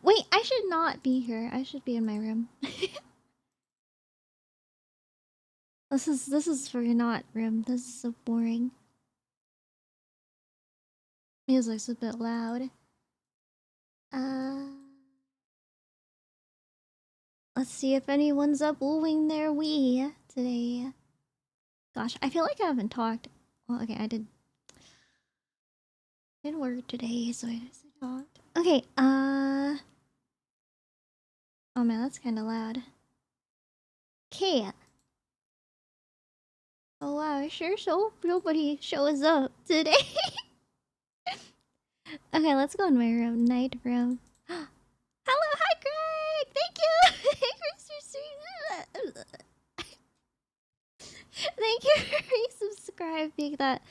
Wait, I should not be here. I should be in my room. This is for not room. This is so boring. Music's a bit loud. Let's see if anyone's up wuuing their Wii today. Gosh, I feel like I haven't talked. Well, okay, I did work today, so I just talked. Okay, oh man, that's kind of loud. Okay. Oh wow, sure, so nobody shows up today. Okay, let's go in my room. Night room. Hello, hi Greg! Thank you! Thank you for resubscribing. That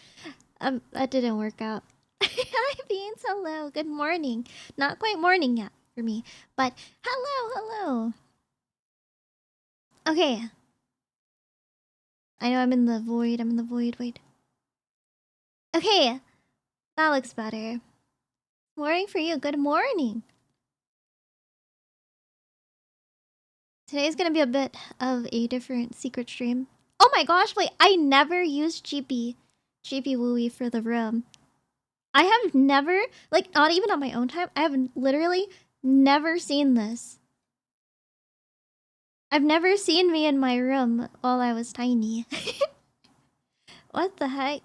didn't work out. Hi Beans, hello. Good morning. Not quite morning yet for me, but hello. Okay. I know I'm in the void. Wait. Okay. That looks better. Morning for you. Good morning. Today's gonna be a bit of a different secret stream. Oh my gosh, wait, I never used GP Wooey for the room. I have never, like, not even on my own time, I have literally never seen this. I've never seen me in my room while I was tiny. What the heck?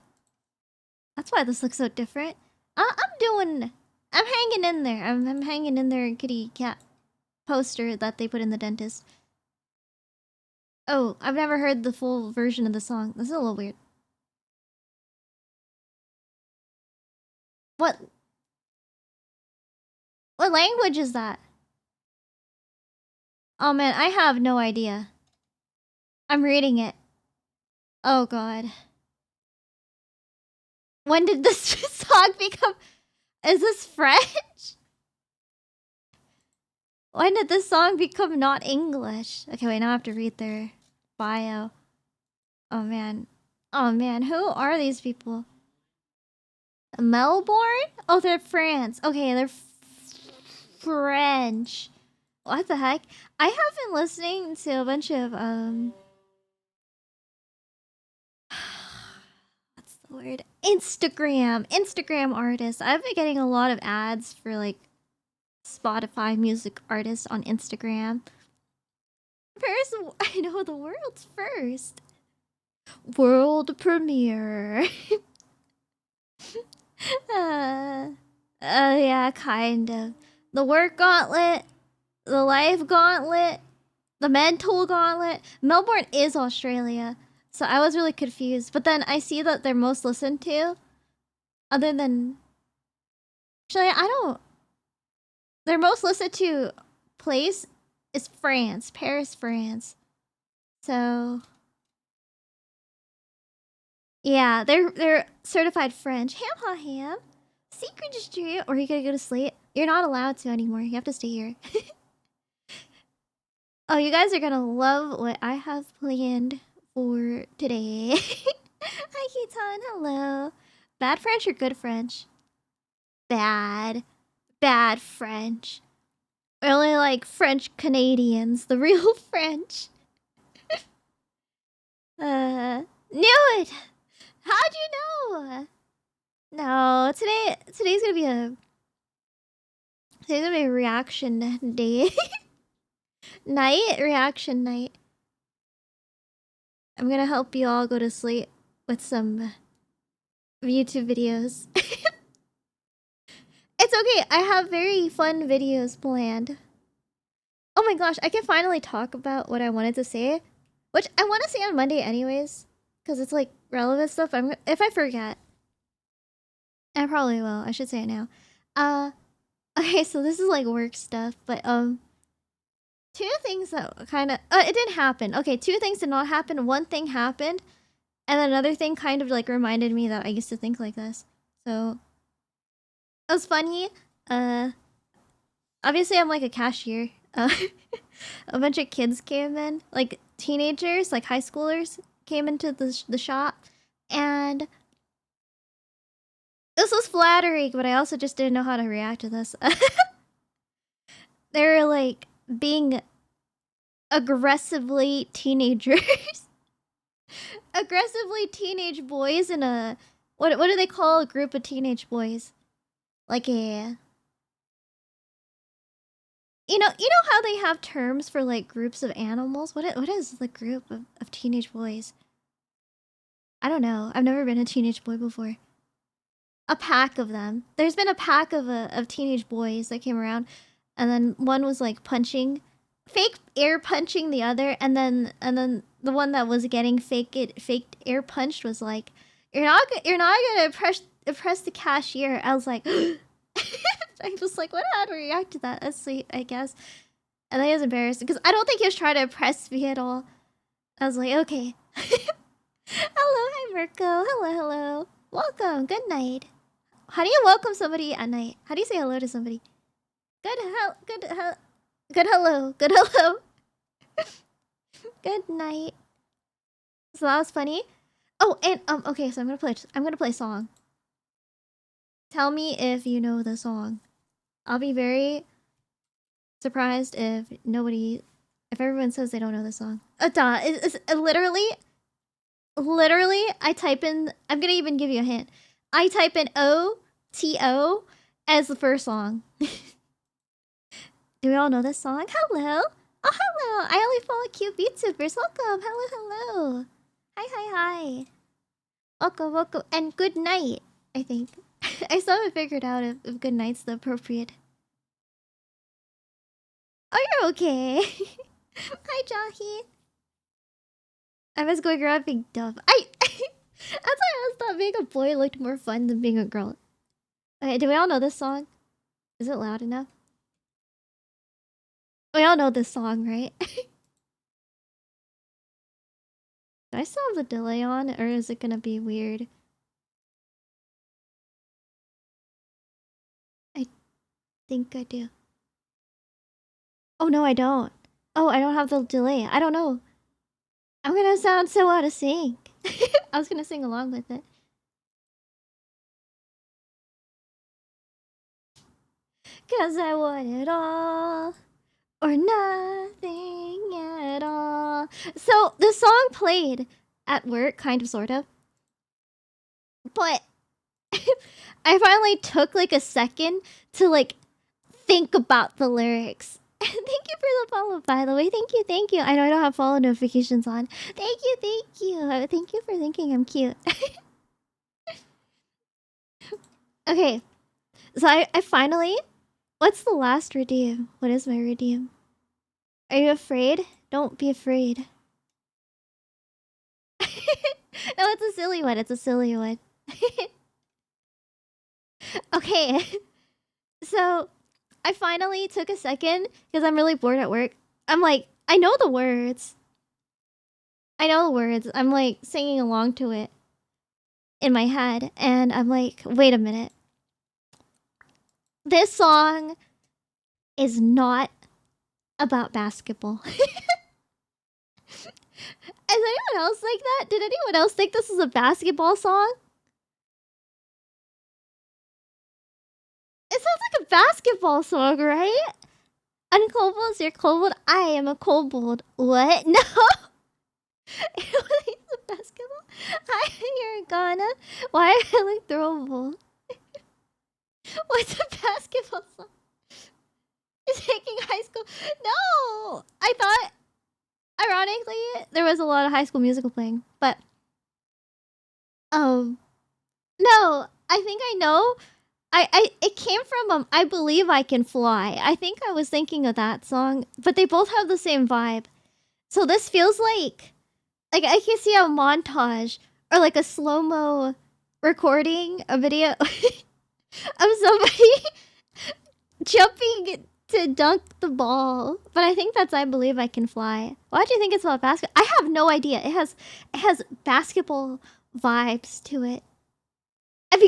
That's why this looks so different. I'm hanging in there. I'm hanging in there, kitty cat poster that they put in the dentist. Oh, I've never heard the full version of the song. This is a little weird. What language is that? Oh man, I have no idea. I'm reading it. Oh god. When did this song become... Is this French? When did this song become not English? Okay, wait, now I have to read their bio. Oh man. Who are these people? Melbourne? Oh, they're France. Okay, they're French. What the heck? I have been listening to a bunch of, what's the word? Instagram artists. I've been getting a lot of ads for, like, Spotify music artists on Instagram. Paris, I know the world's first. World premiere. Yeah, kind of. The work gauntlet, the life gauntlet, the mental gauntlet. Melbourne is Australia, so I was really confused. But then I see that they're most listened to, other than... Actually, I don't... Their most listened to place is France, Paris, France. So... Yeah, they're certified French. Ham. Secret Street, or you gotta go to sleep. You're not allowed to anymore. You have to stay here. Oh, you guys are gonna love what I have planned for today. Hi, Keaton. Hello. Bad French or good French? Bad French. I only like French Canadians, the real French. Knew it. How'd you know? No, today's gonna be a reaction day. Reaction night. I'm gonna help you all go to sleep with some YouTube videos. It's okay, I have very fun videos planned. Oh my gosh, I can finally talk about what I wanted to say, which I want to say on Monday anyways, because it's like relevant stuff. If I forget, I probably will. I should say it now. Okay, so this is like work stuff, but two things that kind of it didn't happen. Okay, two things did not happen. One thing happened, and another thing kind of like reminded me that I used to think like this. So it was funny. Obviously I'm like a cashier. A bunch of kids came in, like teenagers, like high schoolers came into the shop, and this was flattering, but I also just didn't know how to react to this. they're like being aggressively teenagers. Aggressively teenage boys in a what do they call a group of teenage boys? Like a you know how they have terms for like groups of animals? What is the group of teenage boys? I don't know. I've never been a teenage boy before. A pack of them. There's been a pack of teenage boys that came around, and then one was like fake air punching the other, and then the one that was getting faked air punched was like, you're not gonna press the cashier. I was like, I was like, what? How to react to that? That's sweet, I guess. And then he was embarrassed because I don't think he was trying to impress me at all. I was like, okay. Hello, hi Mirko. Hello. Welcome. Good night. How do you welcome somebody at night? How do you say hello to somebody? Good hello. Good night. So that was funny. Oh, and okay, so I'm gonna play a song. Tell me if you know the song. I'll be very surprised if everyone says they don't know the song. It's literally, I type in, I'm gonna even give you a hint. I type in OTO as the first song. Do we all know this song? Hello. Oh, hello. I only follow cute VTubers. Welcome. Hello. Hi. Welcome. And good night, I think. I still haven't figured out if good night's the appropriate. Oh, you're okay. Hi, Jahi. I was going around being dumb. That's why I thought being a boy looked more fun than being a girl. Okay, do we all know this song? Is it loud enough? We all know this song, right? Do I still have the delay on, or is it gonna be weird? I think I do. Oh, no, I don't. Oh, I don't have the delay. I don't know. I'm gonna sound so out of sync. I was gonna sing along with it. Cause I want it all. Or nothing at all. So, the song played at work, kind of, sort of. But I finally took like a second to like think about the lyrics. Thank you for the follow, by the way. Thank you. I know I don't have follow notifications on. Thank you. Thank you for thinking I'm cute. Okay, so I finally... What's the last redeem? What is my redeem? Are you afraid? Don't be afraid. No, it's a silly one. Okay, so I finally took a second because I'm really bored at work. I'm like, I know the words. I'm like singing along to it in my head, and I'm like, wait a minute. This song is not about basketball. Is anyone else like that? Did anyone else think this is a basketball song? It sounds like a basketball song, right? Unkobold, you're kobold. I am a kobold. What? No. It's a basketball. Hi, you're Ghana. Why are I like throwable? What's a basketball song? Is taking high school? No, I thought. Ironically, there was a lot of High School Musical playing, but no, I think I know. It came from I Believe I Can Fly. I think I was thinking of that song, but they both have the same vibe. So this feels like I can see a montage or like a slow-mo recording, a video of somebody jumping to dunk the ball. But I think that's I Believe I Can Fly. Why do you think it's about basketball? I have no idea. It has basketball vibes to it. And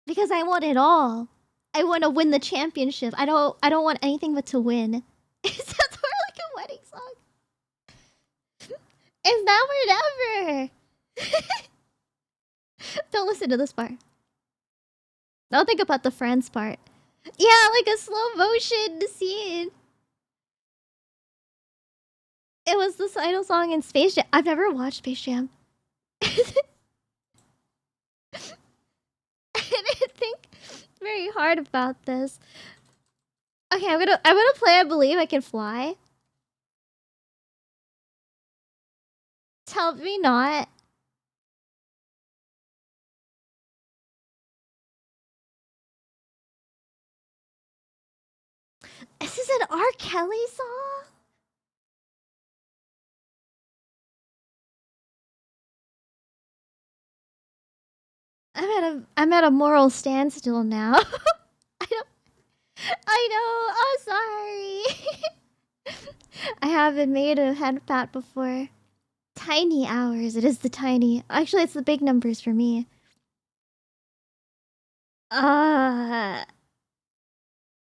because I want it all. I want to win the championship. I don't want anything but to win. It sounds more like a wedding song. It's now or never. Don't listen to this part. Don't think about the friends part. Yeah, like a slow motion scene. It was the title song in Space Jam. I've never watched Space Jam. I didn't think very hard about this. Okay, I'm gonna play I Believe I Can Fly. Tell me not. This is an R. Kelly song? I'm at a moral standstill now. I don't I know, I'm sorry. I haven't made a head fat before. Tiny hours, it is the tiny. Actually, it's the big numbers for me. Uh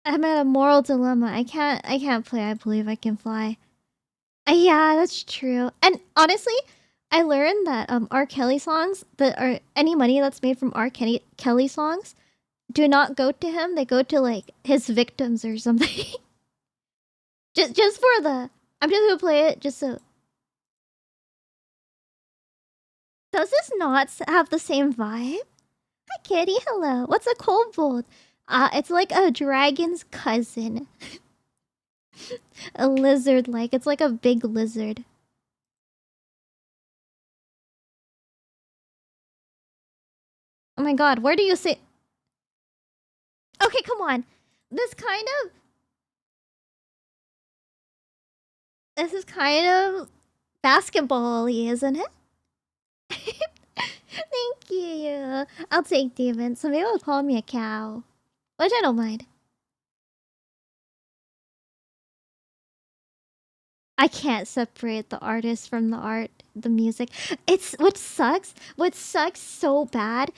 I'm at a moral dilemma. I can't play I Believe I Can Fly. Yeah, that's true. And honestly, I learned that R. Kelly songs that are any money that's made from Kelly songs do not go to him. They go to like his victims or something. just for the I'm just gonna play it just so. Does this not have the same vibe? Hi kitty, hello. What's a kobold? It's like a dragon's cousin. A lizard like. It's like a big lizard. Oh my god, where do you say Okay, come on. This kind of this is kind of basketball-y, isn't it? Thank you. I'll take demon. Some people call me a cow, which I don't mind. I can't separate the artist from the art, the music. It's what sucks. What sucks so bad,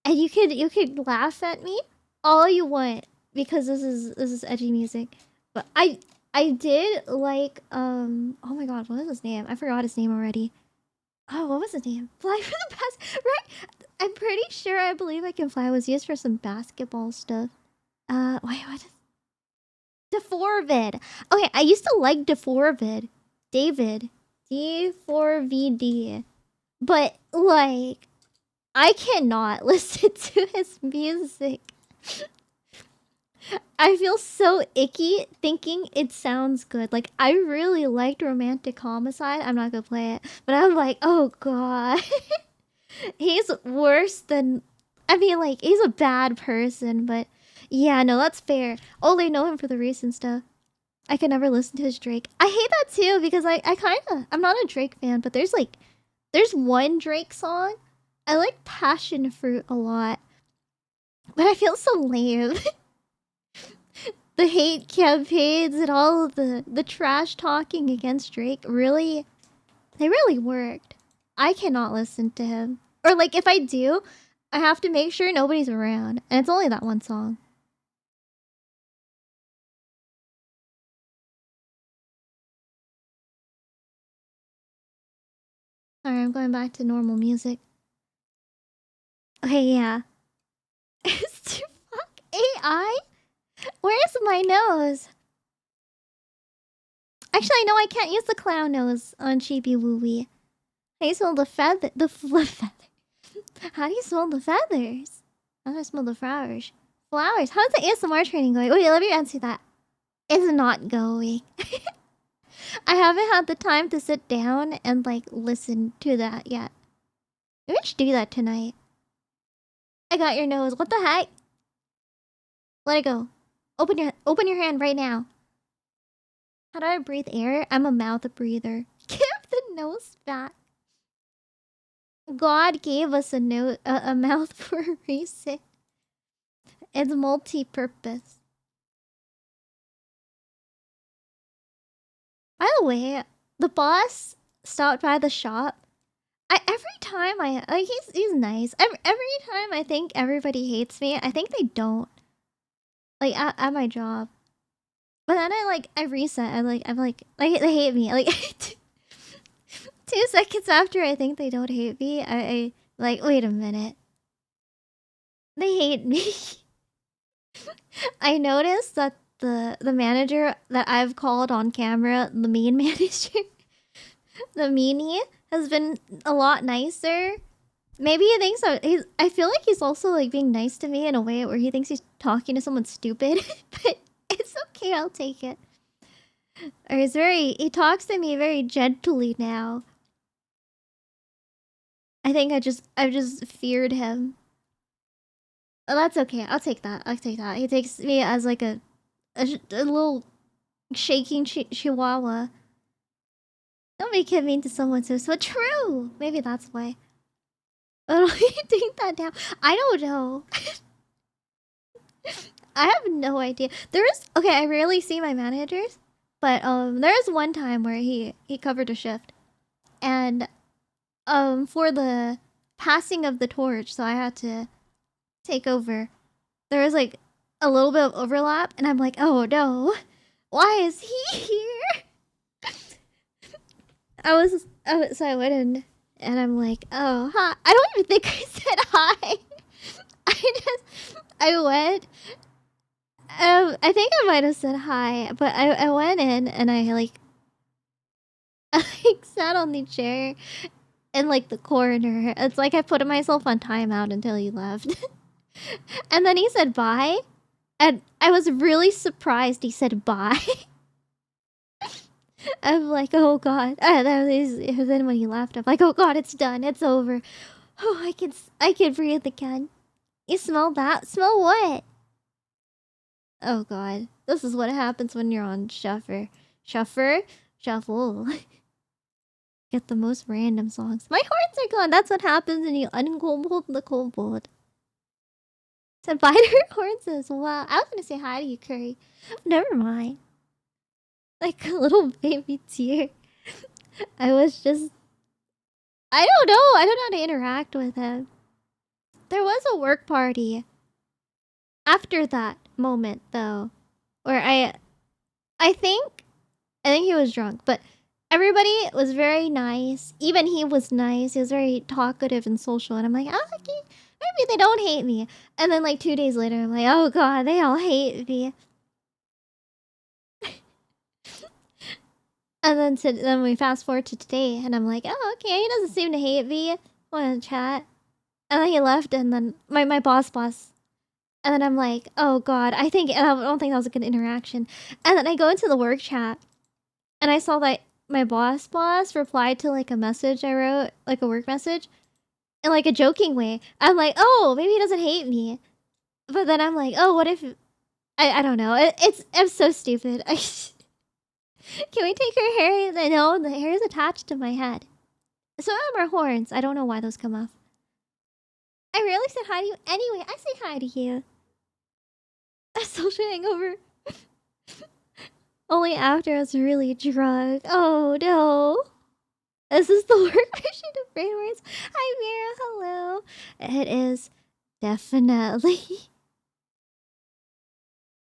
and you could laugh at me all you want because this is edgy music, but I did like oh my god, what is his name? I forgot his name already. Oh, what was his name? Fly for the Bas, right? I'm pretty sure I Believe I Can Fly was used for some basketball stuff. Wait, what is Deforvid? Okay, I used to like Deforvid. David. D4VD. But, like, I cannot listen to his music. I feel so icky thinking it sounds good. Like, I really liked Romantic Homicide. I'm not gonna play it. But I'm like, oh god. He's worse than. I mean, like, he's a bad person, but yeah, no, that's fair. Only know him for the recent stuff. I could never listen to his Drake. I hate that too because I kind of. I'm not a Drake fan, but there's one Drake song. I like Passion Fruit a lot, but I feel so lame. The hate campaigns and all of the trash talking against Drake really, they really worked. I cannot listen to him. Or like if I do, I have to make sure nobody's around. And it's only that one song. Alright, I'm going back to normal music. Okay, yeah. It's too fuck AI? Where's my nose? Actually, no, I can't use the clown nose on Chibi Wooey. How do you smell the feather? Feather. How do you smell the feathers? How do I smell the flowers? Flowers. How's the ASMR training going? Wait, let me answer that. It's not going. I haven't had the time to sit down and like listen to that yet. Maybe I should do that tonight. I got your nose. What the heck? Let it go. Open your hand right now. How do I breathe air? I'm a mouth breather. Give the nose back. God gave us a mouth for a reason. It's multi-purpose. By the way, the boss stopped by the shop. Every time I like he's nice. Every time I think everybody hates me, I think they don't. Like at my job. But then I reset. I'm like they hate me. Like 2 seconds after I think they don't hate me, I like wait a minute. They hate me. I noticed that the manager that I've called on camera, the mean manager, the meanie, has been a lot nicer. Maybe he thinks I feel like he's also like being nice to me in a way where he thinks he's talking to someone stupid, but it's okay. I'll take it. Or he talks to me very gently now. I think I've just feared him. Oh, that's okay. I'll take that. I'll take that. He takes me as like a little shaking chihuahua. Don't make him mean to someone so true. Maybe that's why. I don't take that down. I don't know. I have no idea. Okay, I rarely see my managers, but there was one time where he covered a shift, and for the passing of the torch, so I had to take over. There was like a little bit of overlap, and I'm like, oh no, why is he here? So I went in, and I'm like, oh hi. I don't even think I said hi. I went. I think I might have said hi, but I went in and I like I like sat on the chair in like the corner. It's like I put myself on timeout until he left. And then he said bye. And I was really surprised he said bye. I'm like, oh god. Then when he left, I'm like, oh god, it's done. It's over. Oh, I can breathe again. You smell that? Smell what? Oh god. This is what happens when you're on Shuffle. Shuffle. Get the most random songs. My horns are gone. That's what happens when you unkobold the kobold. Said bye to her horns as well. I was gonna say hi to you, Curry. Never mind. Like a little baby tear. I was just... I don't know. I don't know how to interact with him. There was a work party after that moment, though, where I think he was drunk, but everybody was very nice. Even he was nice. He was very talkative and social, and I'm like, oh, okay, maybe they don't hate me. And then like 2 days later, I'm like, oh god, they all hate me. And then we fast forward to today, and I'm like, oh, okay, he doesn't seem to hate me. Want to chat? And then he left, and then my boss. And then I'm like, oh god, I don't think that was a good interaction. And then I go into the work chat, and I saw that my boss replied to like a message I wrote, like a work message, in like a joking way. I'm like, oh, maybe he doesn't hate me. But then I'm like, oh, what if... I don't know. I'm so stupid. Can we take her hair? No, the hair is attached to my head. So are my horns. I don't know why those come off. I rarely said hi to you anyway. I say hi to you. A social hangover. Only after I was really drunk. Oh no. Is this the work version of brainwords? Hi Mira, hello. It is definitely.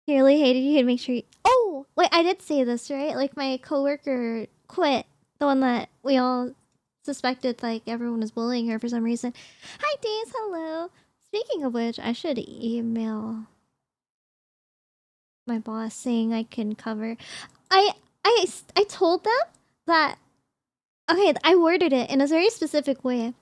He really hated you to make sure you... Oh! Wait, I did say this, right? Like, my coworker quit. The one that we all suspected, like, everyone was bullying her for some reason. Hi, Days, hello. Speaking of which, I should email my boss saying I can cover. I told them that... Okay, I worded it in a very specific way.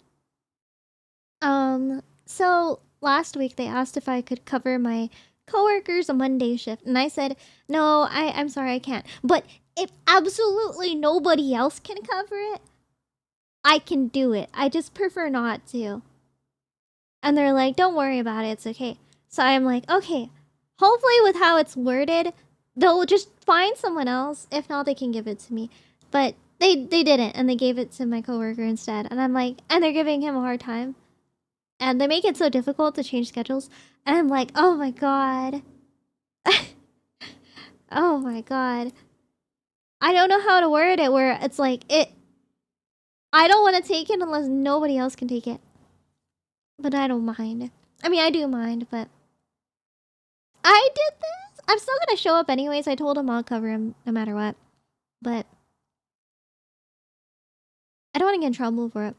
So, last week they asked if I could cover my coworkers a Monday shift, and I said no, I'm sorry, I can't. But if absolutely nobody else can cover it, I can do it. I just prefer not to. And they're like, don't worry about it, it's okay. So I'm like, okay, hopefully with how it's worded, they'll just find someone else. If not, they can give it to me. But they didn't, and they gave it to my coworker instead. And I'm like, and they're giving him a hard time. And they make it so difficult to change schedules. And I'm like, oh my god. Oh my god. I don't know how to word it where it's like, I don't want to take it unless nobody else can take it. But I don't mind. I mean, I do mind, but... I did this! I'm still gonna show up anyways. I told him I'll cover him no matter what. But... I don't want to get in trouble for it.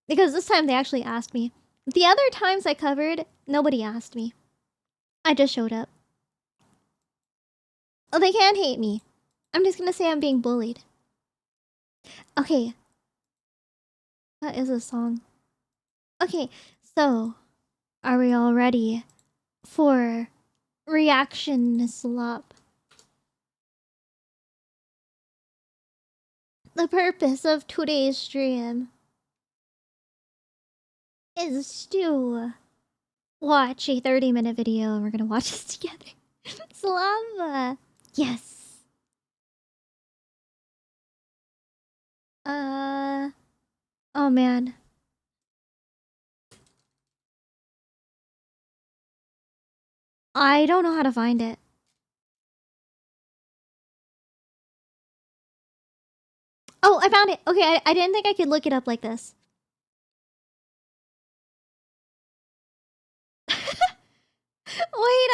Because this time they actually asked me. The other times I covered, nobody asked me. I just showed up. Oh, they can't hate me. I'm just gonna say I'm being bullied. Okay. That is a song. Okay, so are we all ready for reaction slop? The purpose of today's stream is to watch a 30-minute video and we're gonna watch this together. Slava! Yes. Oh man. I don't know how to find it. Oh, I found it. Okay, I didn't think I could look it up like this. Wait,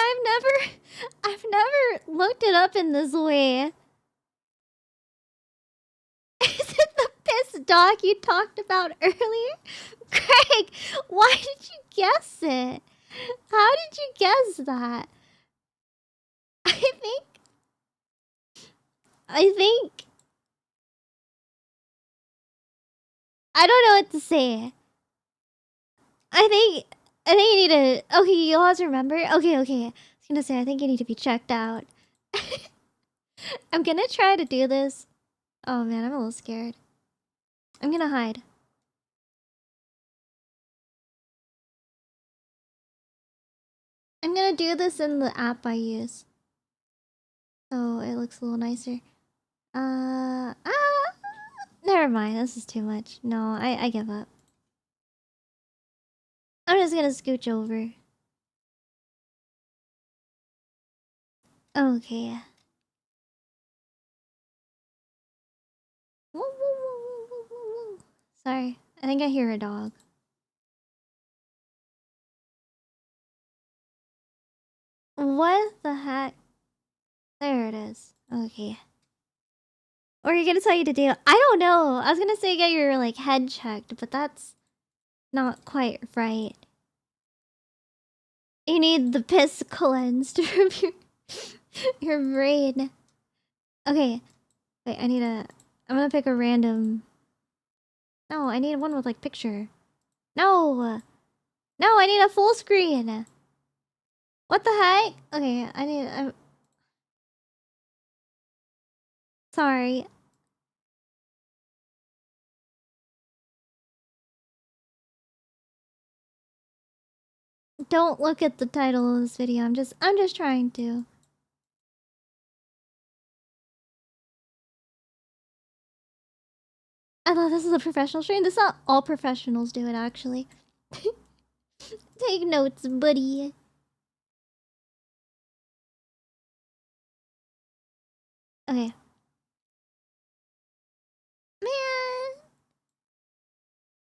I've never looked it up in this way. Is it the piss dog you talked about earlier? Craig, why did you guess it? How did you guess that? I think I don't know what to say. I think you need to. Okay, you all remember. Okay. I was gonna say I think you need to be checked out. I'm gonna try to do this. Oh man, I'm a little scared. I'm gonna hide. I'm gonna do this in the app I use, so it looks a little nicer. Never mind. This is too much. No, I give up. I'm just gonna scooch over. Okay. Sorry, I think I hear a dog. What the heck? There it is. Okay. What are you gonna tell you to do? I don't know. I was gonna say get your like head checked, but that's not quite right. You need the piss cleansed from your brain. Okay. Wait, I'm gonna pick a random. No, I need one with like picture. No! No, I need a full screen! What the heck? Okay, I'm sorry. Don't look at the title of this video. I'm just trying to. I thought this is a professional stream. This is not all professionals do it, actually. Take notes, buddy. Okay. Man.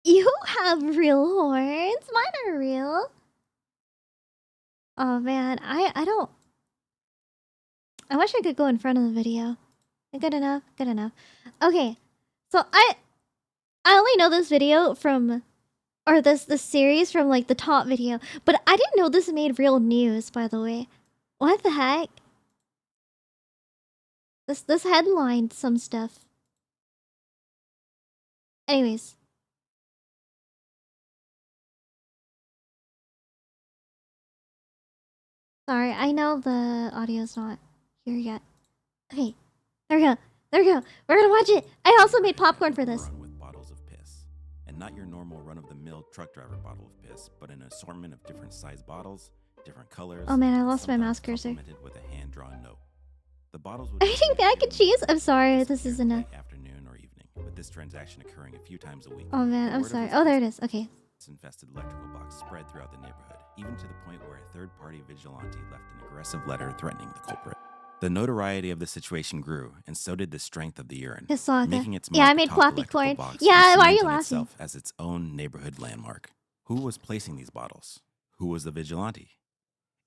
You have real horns. Mine are real. Oh, man. I don't... I wish I could go in front of the video. Good enough. Good enough. Okay. So, I only know this video from... Or this series from, like, the top video. But I didn't know this made real news, by the way. What the heck? This headlined some stuff. Anyways. Sorry, I know the audio's not here yet. Okay, there we go. There we go. We're gonna watch it. I also made popcorn for this. Run with bottles of piss, and not your normal run-of-the-mill truck driver bottle of piss, but an assortment of different size bottles, different colors. Oh man, I lost my mouse cursor. With a hand-drawn note. The bottles would I'm eating mac and cheese. I'm sorry, this isn't a afternoon or evening, with this transaction occurring a few times a week. Oh man, I'm sorry. Oh, there it is. Okay. Infested electrical box spread throughout the neighborhood, even to the point where a third-party vigilante left an aggressive letter threatening the culprit. The notoriety of the situation grew, and so did the strength of the urine, making its mark I made atop the popcorn. box Yeah, why are you cementing laughing? itself as its own neighborhood landmark. Who was placing these bottles? Who was the vigilante?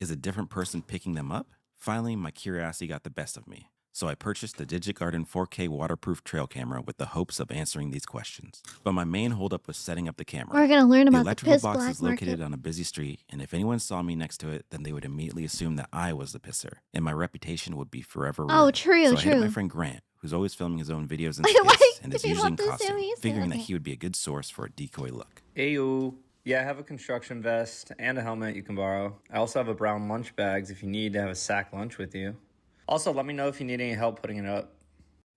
Is a different person picking them up? Finally, my curiosity got the best of me, So I purchased the DigiGarden 4K waterproof trail camera with the hopes of answering these questions. But my main holdup was setting up the camera. We're gonna learn The about the electrical piss box black is located market. on a busy street, and if anyone saw me next to it, then they would immediately assume that I was the pisser, and my reputation would be forever ruined. Oh, true, so I hit up my true. friend Grant, who's always filming his own videos and Wait, skits, and is did you usually in want to say costume, me? figuring that Okay. he would be a good source for a decoy look. Ayo. Yeah, I have a construction vest and a helmet you can borrow. I also have a brown lunch bags if you need to have a sack lunch with you. Also, let me know if you need any help putting it up.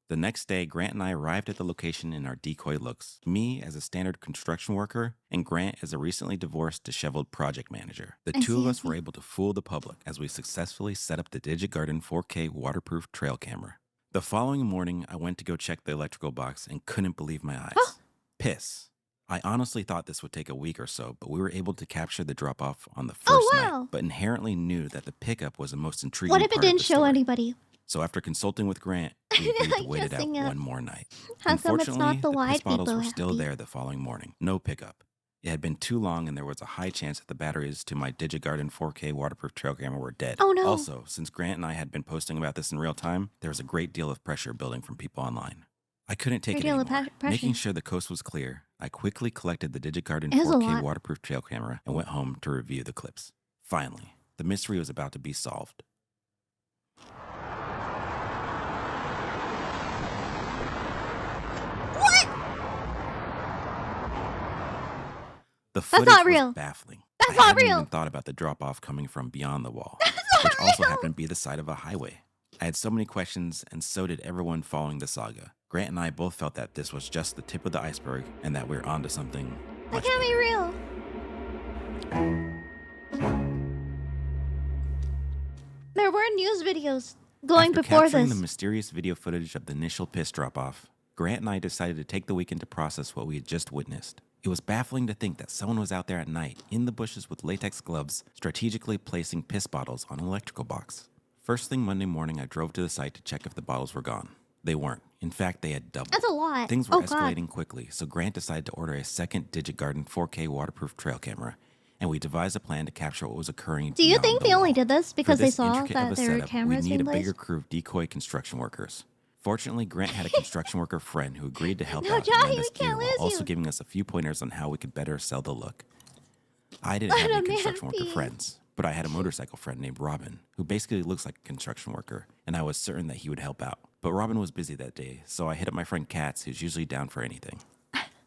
The next day, Grant and I arrived at the location in our decoy looks. Me as a standard construction worker, and Grant as a recently divorced, disheveled project manager. The two of us were able to fool the public as we successfully set up the DigiGarden 4K waterproof trail camera. The following morning, I went to go check the electrical box and couldn't believe my eyes. Piss. I honestly thought this would take a week or so, but we were able to capture the drop-off on the first night, but inherently knew that the pickup was the most intriguing part What of if the it didn't show story. anybody? So after consulting with Grant, we agreed to wait it out Dressing up. one more night. How come it's not Unfortunately, the piss white bottles people were still happy? there the following morning. No pickup. It had been too long, and there was a high chance that the batteries to my DigiGarden 4K waterproof trail camera were dead. Oh, no. Also, since Grant and I had been posting about this in real time, there was a great deal of pressure building from people online. I couldn't take Great it deal of anymore. pressure. Making sure the coast was clear, I quickly collected the DigiGarden It was a 4K lot. waterproof trail camera and went home to review the clips. Finally, the mystery was about to be solved. What? The footage not was real. baffling. That's I not hadn't real. even thought about the drop-off coming from beyond the wall, That's not which also real. happened to be the side of a highway. I had so many questions, and so did everyone following the saga. Grant and I both felt that this was just the tip of the iceberg, and that we're onto something That much can't be bigger. real. There were news videos going After before capturing this. the mysterious video footage of the initial piss drop-off, Grant and I decided to take the weekend to process what we had just witnessed. It was baffling to think that someone was out there at night, in the bushes with latex gloves, strategically placing piss bottles on an electrical box. First thing Monday morning, I drove to the site to check if the bottles were gone. They weren't. In fact, they had doubled. That's a lot. Things were Oh, God. escalating quickly, so Grant decided to order a second DigiGarden 4K waterproof trail camera, and we devised a plan to capture what was occurring. Do you beyond think the they only wall. did this For because they this saw intricate of that a there were setup, cameras we need being a bigger placed? crew of decoy construction workers. Fortunately, Grant had a construction worker friend who agreed to help No, out Johnny, and lend we us gear can't while lose also you. giving us a few pointers on how we could better sell the look. I didn't Let have a any man construction worker be. friends, but I had a motorcycle friend named Robin, who basically looks like a construction worker, and I was certain that he would help out. But Robin was busy that day, so I hit up my friend Katz, who's usually down for anything.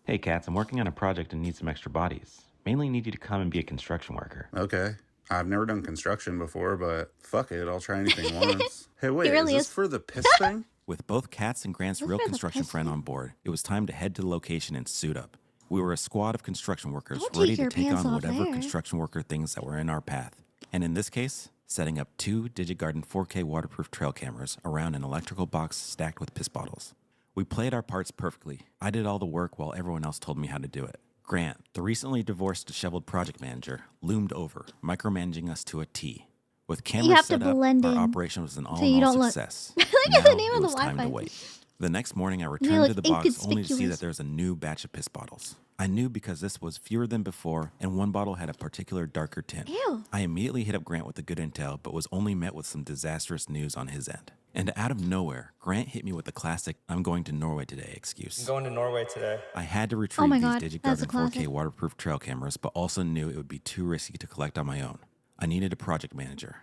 Hey Katz, I'm working on a project and need some extra bodies. Mainly need you to come and be a construction worker. Okay. I've never done construction before, but fuck it, I'll try anything once. Hey, wait, really is this is. for the piss thing? With both Katz and Grant's Look real for the construction piss friend thing. on board, it was time to head to the location and suit up. We were a squad of construction workers Don't ready take to your take pants on off whatever there. construction worker things that were in our path. And in this case, setting up 2 DigiGarden 4K waterproof trail cameras around an electrical box stacked with piss bottles. We played our parts perfectly. I did all the work while everyone else told me how to do it. Grant, the recently divorced disheveled project manager, loomed over, micromanaging us to a T. With cameras have to set up, blend our in operation was an so you all-in-all don't look- success. Look at the Now name it of the was time to Wi-Fi. wait. The next morning, I They returned look to the box only to see inconspicuous. that there was a new batch of piss bottles. I knew because this was fewer than before, and one bottle had a particular darker tint. Ew. I immediately hit up Grant with the good intel, but was only met with some disastrous news on his end. And out of nowhere, Grant hit me with the classic "I'm going to Norway today" excuse. I'm going to Norway today. I had to retrieve Oh my these God, that's a DigiGarden 4K classic. waterproof trail cameras, but also knew it would be too risky to collect on my own. I needed a project manager,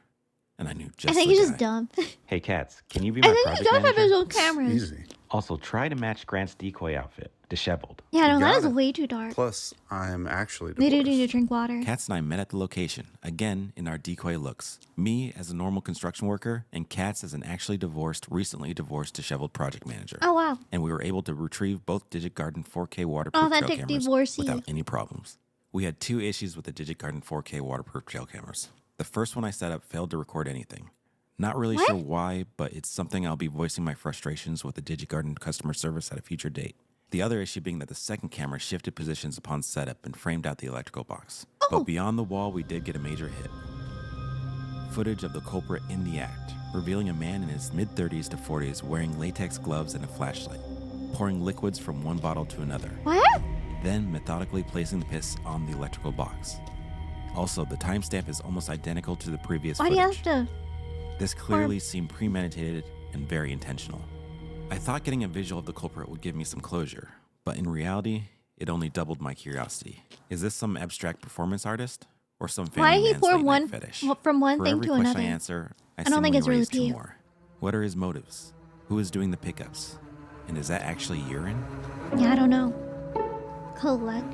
and I knew just I think the he's guy. just dumb. Hey Katz, can you be I my think he project does have his manager? own cameras. Easy. Also, try to match Grant's decoy outfit, disheveled. Yeah, no, that got is it. way too dark. Plus, I'm actually They divorced. do need to drink water. Katz and I met at the location, again in our decoy looks. Me as a normal construction worker, and Katz as an actually recently divorced, disheveled project manager. Oh, wow. And we were able to retrieve both DigiGarden 4K waterproof trail Authentic cameras divorcee. without any problems. We had 2 issues with the DigiGarden 4K waterproof trail cameras. The first one I set up failed to record anything. Not really What? sure why, but it's something I'll be voicing my frustrations with the DigiGarden customer service at a future date. The other issue being that the second camera shifted positions upon setup and framed out the electrical box. Oh. But beyond the wall, we did get a major hit. Footage of the culprit in the act, revealing a man in his mid-30s to 40s wearing latex gloves and a flashlight, pouring liquids from one bottle to another, What? then methodically placing the piss on the electrical box. Also, the timestamp is almost identical to the previous Why do you footage. have to? This clearly seemed premeditated and very intentional. I thought getting a visual of the culprit would give me some closure, but in reality, it only doubled my curiosity. Is this some abstract performance artist? Or some family Why did he man's pour late one night fetish? from one For thing every to question another? I answer, I don't think seemingly it's really raise two pee. more. What are his motives? Who is doing the pickups? And is that actually urine? Yeah, I don't know. Collect.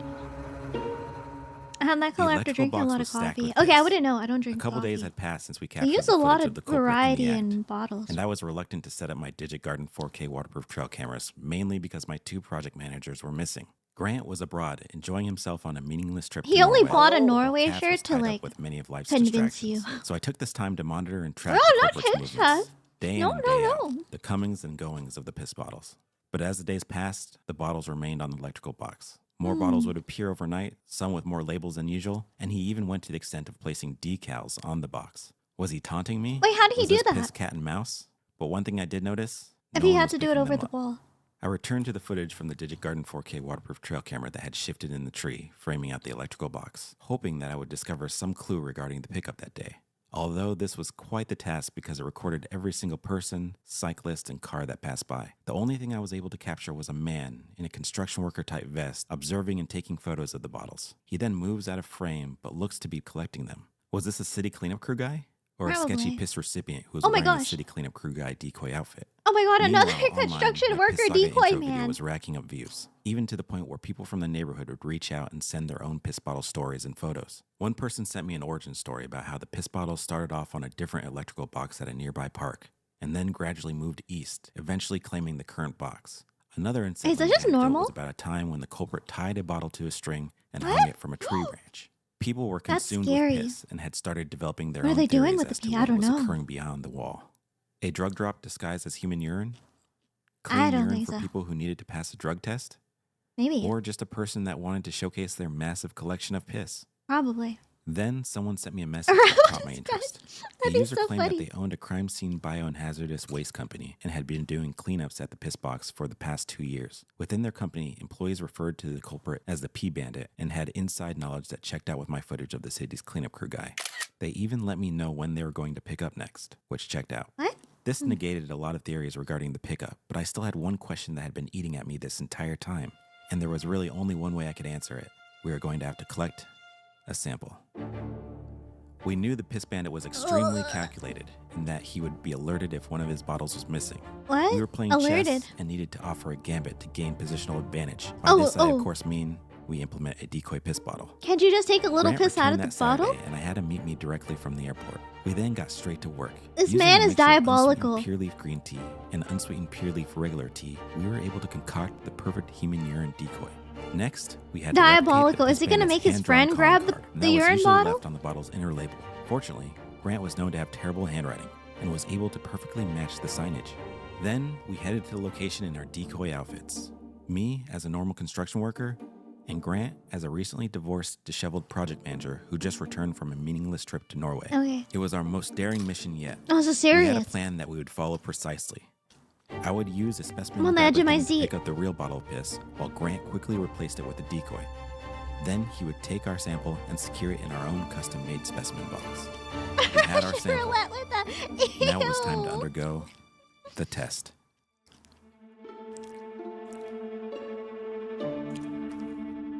I had that The color after electrical drinking a box lot was of stacked coffee. with Okay, I piss. wouldn't know. I don't A drink couple coffee. days had passed since we They captured use the a lot footage of of the culprit variety in the in act. bottles. And I was reluctant to set up my DigitGarden 4K waterproof trail cameras, mainly because my 2 project managers were missing. Grant was abroad, enjoying himself on a meaningless trip to He only Norway. bought a while Norway Cass was shirt to tied up like with many of life's convince you. distractions. So I took this time to monitor and track No, the not culprit's his movements, chest. day in No, and no, day no. out, the comings and goings of the piss bottles. But as the days passed, the bottles remained on the electrical box. More bottles would appear overnight, some with more labels than usual, and he even went to the extent of placing decals on the box. Was he taunting me? Wait, how did he Was do this that? piss cat and mouse? But one thing I did notice, If no he one had was to do it picking over them the up. wall. I returned to the footage from the DigitGarden 4K waterproof trail camera that had shifted in the tree, framing out the electrical box, hoping that I would discover some clue regarding the pickup that day. Although this was quite the task because it recorded every single person, cyclist, and car that passed by. The only thing I was able to capture was a man in a construction worker type vest observing and taking photos of the bottles. He then moves out of frame but looks to be collecting them. Was this a city cleanup crew guy? Or a sketchy Probably. piss recipient who was Oh my wearing the gosh. city cleanup crew guy decoy outfit? Oh my god, another Meanwhile, online, construction my worker Piss Saga decoy intro video man. was racking up views, even to the point where people from the neighborhood would reach out and send their own piss bottle stories and photos. One person sent me an origin story about how the piss bottle started off on a different electrical box at a nearby park, and then gradually moved east, eventually claiming the current box. Another Is incident that just normal? was about a time when the culprit tied a bottle to a string and hung it from a tree branch. People were That's consumed scary. with piss and had started developing their What are own they doing theories with the as to pee? I what don't was know. occurring beyond the wall. A drug drop disguised as human urine? I Clean don't urine think for so. people who needed to pass a drug test? Maybe. Or just a person that wanted to showcase their massive collection of piss? Probably. Then someone sent me a message that caught my interest. The That is user so claimed funny. that they owned a crime scene bio and hazardous waste company and had been doing cleanups at the piss box for the past 2 years. Within their company, employees referred to the culprit as the pee bandit and had inside knowledge that checked out with my footage of the city's cleanup crew guy. They even let me know when they were going to pick up next, which checked out. What? This negated a lot of theories regarding the pickup, but I still had one question that had been eating at me this entire time, and there was really only one way I could answer it. We were going to have to collect a sample. We knew the piss bandit was extremely calculated and that he would be alerted if one of his bottles was missing. What? We were playing Alerted. chess and needed to offer a gambit to gain positional advantage. By Oh, this I, oh. of course, mean we implement a decoy piss bottle. Can't you just take a little Grant piss out of returned the that bottle? Saturday, and I had him meet me directly from the airport. We then got straight to work. This Using man a is mix of diabolical. unsweetened pure leaf green tea and unsweetened pure leaf regular tea, we were able to concoct the perfect human urine decoy. Next, we had to replicate the Diabolical. Is piss he gonna bandit's make his hand-drawn friend calling grab the card, and the that was urine usually bottle? left on the bottle's inner label. Fortunately, Grant was known to have terrible handwriting and was able to perfectly match the signage. Then we headed to the location in our decoy outfits. Me as a normal construction worker, and Grant as a recently divorced, disheveled project manager who just returned from a meaningless trip to Norway. Okay. It was our most daring mission yet. Oh, so We had a serious. plan that we would follow precisely. I would use a specimen I'm on the edge of my to seat. pick up the real bottle of piss, while Grant quickly replaced it with a decoy. Then he would take our sample and secure it in our own custom-made specimen box. We had our sample. Roulette with that. Now it was time to Ew. undergo the test.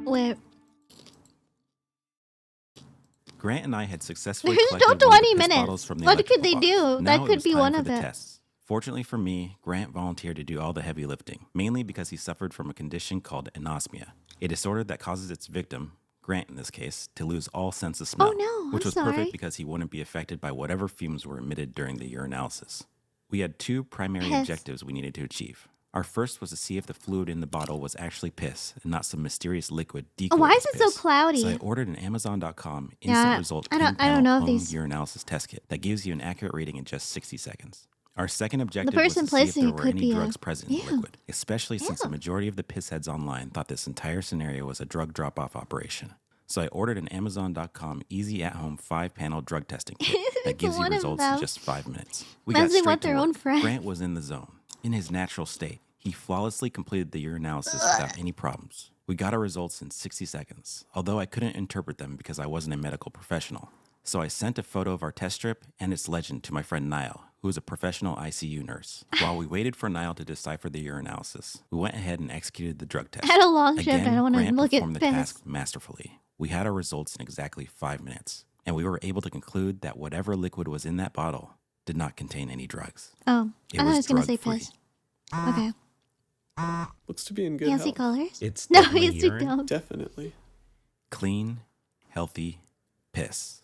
Wait. Grant and I had successfully There's collected still one of the 20 piss minutes. bottles from the What could electrical they do? box. That Now could was be time one for of the it. tests. Fortunately for me, Grant volunteered to do all the heavy lifting, mainly because he suffered from a condition called anosmia, a disorder that causes its victim, Grant in this case, to lose all sense of smell, no, which I'm was sorry. perfect because he wouldn't be affected by whatever fumes were emitted during the urinalysis. We had 2 primary Piss. objectives we needed to achieve. Our first was to see if the fluid in the bottle was actually piss and not some mysterious liquid decoy. Why is as it so piss. cloudy? So I ordered an Amazon.com instant Yeah, result I don't panel know if home these- urinalysis test kit that gives you an accurate reading in just 60 seconds. Our second objective person was to see if placing there it were could any be a- drugs present in the Ew. liquid, especially since the Ew. majority of the piss heads online thought this entire scenario was a drug drop-off operation. So I ordered an Amazon.com easy at-home 5-panel drug testing kit that It's gives you one of results in them. just 5 minutes. We Means got they straight want to their work. own friend. Grant was in the zone, in his natural state. He flawlessly completed the urinalysis without any problems. We got our results in 60 seconds, although I couldn't interpret them because I wasn't a medical professional. So I sent a photo of our test strip and its legend to my friend Niall, who was a professional ICU nurse. While we waited for Niall to decipher the urinalysis, we went ahead and executed the drug test. I had a long shift. Again, I don't want to Grant look at performed the task masterfully. We had our results in exactly 5 minutes, and we were able to conclude that whatever liquid was in that bottle did not contain any drugs. Oh, I thought I was going to say drug-free. piss. Okay. Looks to be in good Fancy health. colors? It's No, definitely he's too urine. dumb. Definitely. Clean, healthy piss.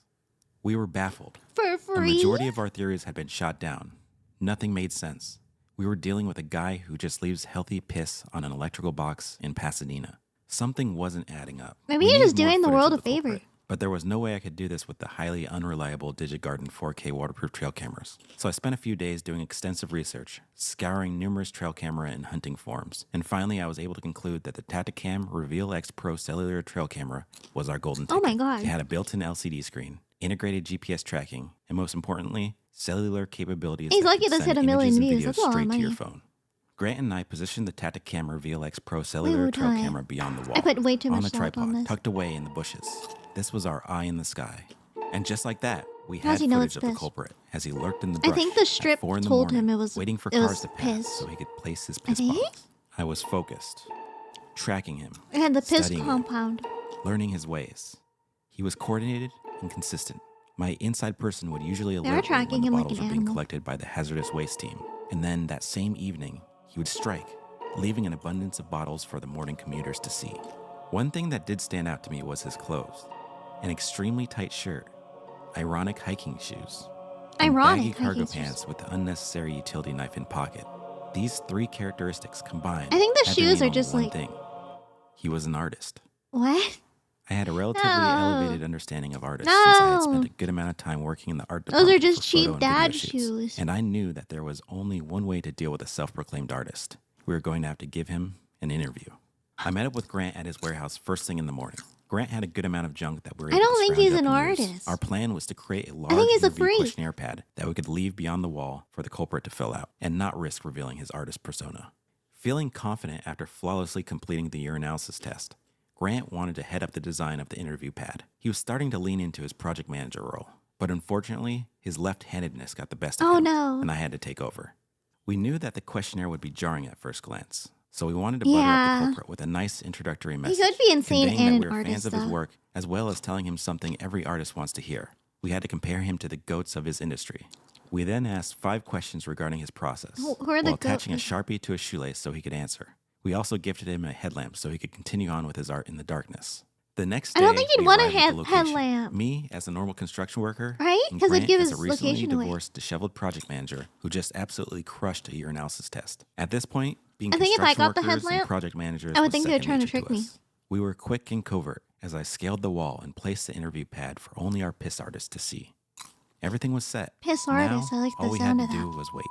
We were baffled. For The free? majority of our theories had been shot down. Nothing made sense. We were dealing with a guy who just leaves healthy piss on an electrical box in Pasadena. Something wasn't adding up. Maybe We you're just needed more doing the footage world of a favor. culprit, but there was no way I could do this with the highly unreliable DigiGarden 4K waterproof trail cameras. So I spent a few days doing extensive research, scouring numerous trail camera and hunting forums, and finally I was able to conclude that the Tacticam Reveal X Pro cellular trail camera was our golden ticket. Oh my God. It had a built-in LCD screen, integrated GPS tracking, and most importantly, cellular capabilities. He's that lucky could this send hit a million images and views. videos That's a lot of straight to your money. phone. Grant and I positioned the Tacticam Reveal X Pro cellular trail time. camera beyond the wall. I put way too on much a thought tripod, on this. tucked away in the bushes. This was our eye in the sky. And just like that, we How had does he know footage it's of the piss? culprit as he lurked in the I brush think the strip at 4 in the told morning, him it was- waiting for it was cars to pass piss. so he could place his I piss think? bottles. I was focused, tracking him, I had the piss studying him, compound. learning his ways. He was coordinated and consistent. My inside person would usually They are alert me tracking when the him like bottles an were being animal. collected by the hazardous waste team. And then that same evening, he would strike, leaving an abundance of bottles for the morning commuters to see. One thing that did stand out to me was his clothes. An extremely tight shirt, ironic hiking shoes, and Ironic baggy cargo hiking shoes. pants with the unnecessary utility knife in pocket. These 3 characteristics combined I think the had to shoes mean are just only like- one thing. He was an artist. What? I had a relatively No. elevated understanding of artists since I had spent No. a good amount of time working in the art Those are department just for cheap photo and video dad shoots. shoes. And I knew that there was only one way to deal with a self-proclaimed artist. We were going to have to give him an interview. I met up with Grant at his warehouse first thing in the morning. Grant had a good amount of junk that we were I able don't to think scrounge he's up an and use. artist. Our plan was to create a large think he's a interview freak. questionnaire pad that we could leave beyond the wall for the culprit to fill out and not risk revealing his artist persona. Feeling confident after flawlessly completing the urinalysis test, Grant wanted to head up the design of the interview pad. He was starting to lean into his project manager role, but unfortunately, his left-handedness got the best of Oh, him, no. and I had to take over. We knew that the questionnaire would be jarring at first glance, so we wanted to butter up Yeah. the culprit with a nice introductory He message. could be insane conveying and that an we were fans artist, of his though. work, as well as telling him something every artist wants to hear. We had to compare him to the goats of his industry. We then asked 5 questions regarding his process, Who are the while attaching a goats? Sharpie to a shoelace so he could answer. We also gifted him a headlamp so he could continue on with his art in the darkness. The next day, I don't think you'd we want a arrived at the location. headlamp. Me, as a normal construction worker, Right? and 'Cause it'd Grant give as a his recently location away. divorced, disheveled project manager who just absolutely crushed a urinalysis test. At this point, being I think if I construction got the workers and headlamp, project managers I would was think they were second trying to nature trick me. us. We were quick and covert as I scaled the wall and placed the interview pad for only our piss artist to see. Everything was set. Piss Now, artist. I like the all we sound had of to that. do was wait.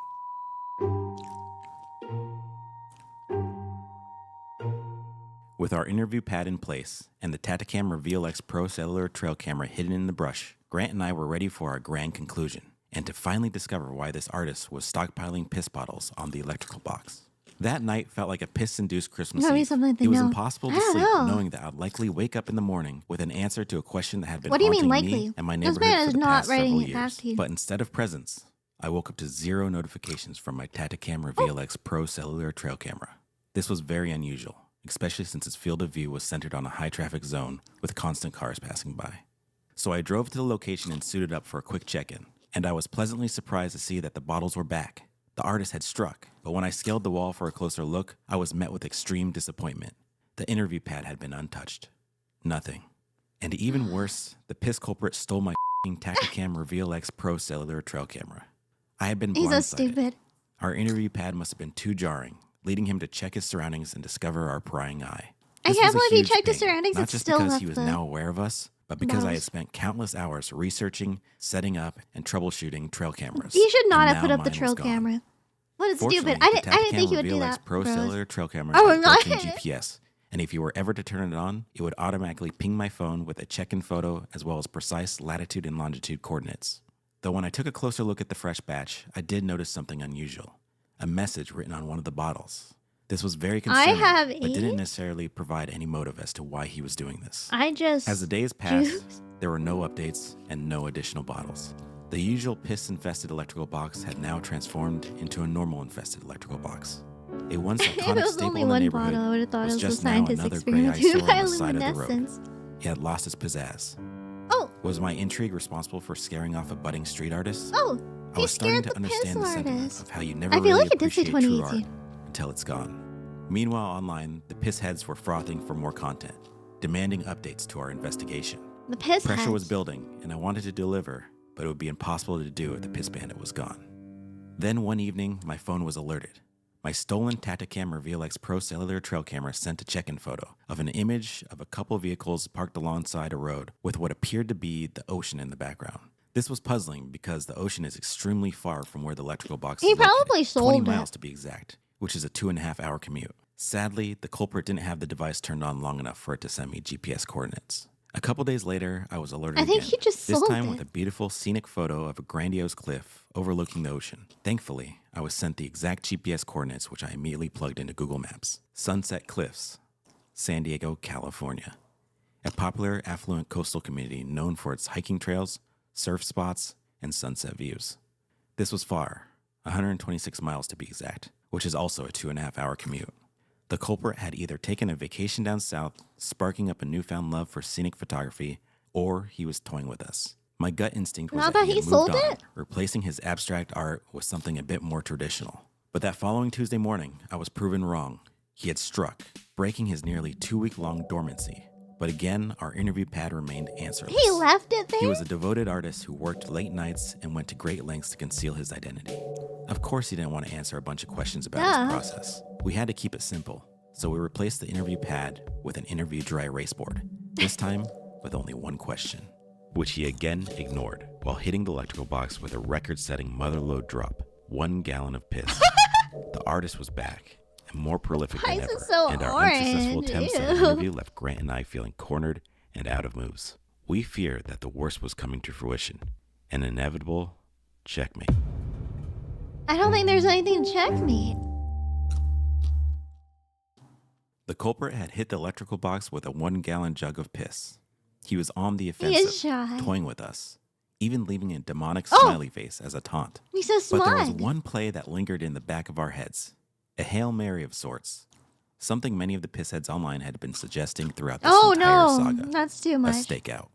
With our interview pad in place and the Tacticam Reveal X Pro cellular trail camera hidden in the brush, Grant and I were ready for our grand conclusion and to finally discover why this artist was stockpiling piss bottles on the electrical box. That night felt like a piss-induced Christmas Gotta be Eve. something to It was know. impossible I to don't sleep know. knowing that I'd likely wake up in the morning with an answer to a question that had been What do you mean haunting me likely? and my This neighborhood man for is the not past writing several it back years. to you. But instead of presents, I woke up to 0 notifications from my Tacticam Reveal X Pro cellular trail camera. This was very unusual, especially since its field of view was centered on a high-traffic zone with constant cars passing by. So I drove to the location and suited up for a quick check-in, and I was pleasantly surprised to see that the bottles were back. The artist had struck, but when I scaled the wall for a closer look, I was met with extreme disappointment. The interview pad had been untouched. Nothing. And even worse, the piss culprit stole my Tacticam Reveal X Pro cellular trail camera. I had been He's so blindsided. stupid. Our interview pad must have been too jarring, leading him to check his surroundings and discover our prying eye. I This can't was a believe he huge checked his ping, surroundings not and just still because left he was the now aware of us, but because I had bottles. spent countless hours researching, setting up, and troubleshooting trail cameras. You should not and have put now up the mine trail was gone. camera. What is Fortunately, stupid? I didn't think the he would do Reveal X that. Pro bros. cellular trail camera Oh, had not built-in it. GPS, and if you were ever to turn it on, it would automatically ping my phone with a check-in photo as well as precise latitude and longitude coordinates. Though when I took a closer look at the fresh batch, I did notice something unusual. A message written on one of the bottles. This was very concerning, have but didn't AIDS? necessarily provide any motive as to why he was doing this. I just. As the days passed, Juice? there were no updates and no additional bottles. The usual piss-infested electrical box had now transformed into a normal-infested electrical box. A once If it iconic was staple only in the one neighborhood bottle, I would have thought it was was a just now scientist another gray experiment to eyesore on the side of the road. bioluminescence. It had lost its pizzazz. Oh, Was my intrigue responsible for scaring off a budding street artist? oh, I he was starting scared to the piss understand the sentiment artist. of how you never I feel really like it did say appreciate true art 2018. until it's gone. Meanwhile, online, the piss heads were frothing for more content, demanding updates to our investigation. The piss Pressure was heads. building, and I wanted to deliver, but it would be impossible to do if the piss bandit was gone. Then one evening, my phone was alerted. My stolen Tacticam Reveal X Pro cellular trail camera sent a check-in photo of an image of a couple vehicles parked alongside a road with what appeared to be the ocean in the background. This was puzzling because the ocean is extremely far from where the electrical box He is located, probably 20 sold miles it. to be exact, which is a 2.5-hour commute. Sadly, the culprit didn't have the device turned on long enough for it to send me GPS coordinates. A couple days later, I was alerted I think again, he just this sold time it. with a beautiful scenic photo of a grandiose cliff overlooking the ocean. Thankfully, I was sent the exact GPS coordinates, which I immediately plugged into Google Maps. Sunset Cliffs, San Diego, California. A popular, affluent coastal community known for its hiking trails, surf spots, and sunset views. This was far, 126 miles to be exact, which is also a 2.5-hour commute. The culprit had either taken a vacation down south, sparking up a newfound love for scenic photography, or he was toying with us. My gut instinct was Now that that he he had sold moved on, it? replacing his abstract art with something a bit more traditional. But that following Tuesday morning, I was proven wrong. He had struck, breaking his nearly 2-week-long dormancy. But again, our interview pad remained answerless. He left it there? He was a devoted artist who worked late nights and went to great lengths to conceal his identity. Of course, he didn't want to answer a bunch of questions about his process. We had to keep it simple, so we replaced the interview pad with an interview dry erase board, this time with only one question, which he again ignored while hitting the electrical box with a record-setting motherload drop, 1 gallon of piss. The artist was back, and more prolific Why than is it ever, so and our unsuccessful orange? attempts at an Ew. interview left Grant and I feeling cornered and out of moves. We feared that the worst was coming to fruition, an inevitable checkmate. I don't think there's anything to checkmate. The culprit had hit the electrical box with a 1-gallon jug of piss. He was on the He offensive, is shy. toying with us, even leaving a demonic Oh! smiley face as a taunt. He's so But there was smart. one play that lingered in the back of our heads, a Hail Mary of sorts, something many of the pissheads online had been suggesting throughout this Oh entire no, saga, that's too a much. stakeout.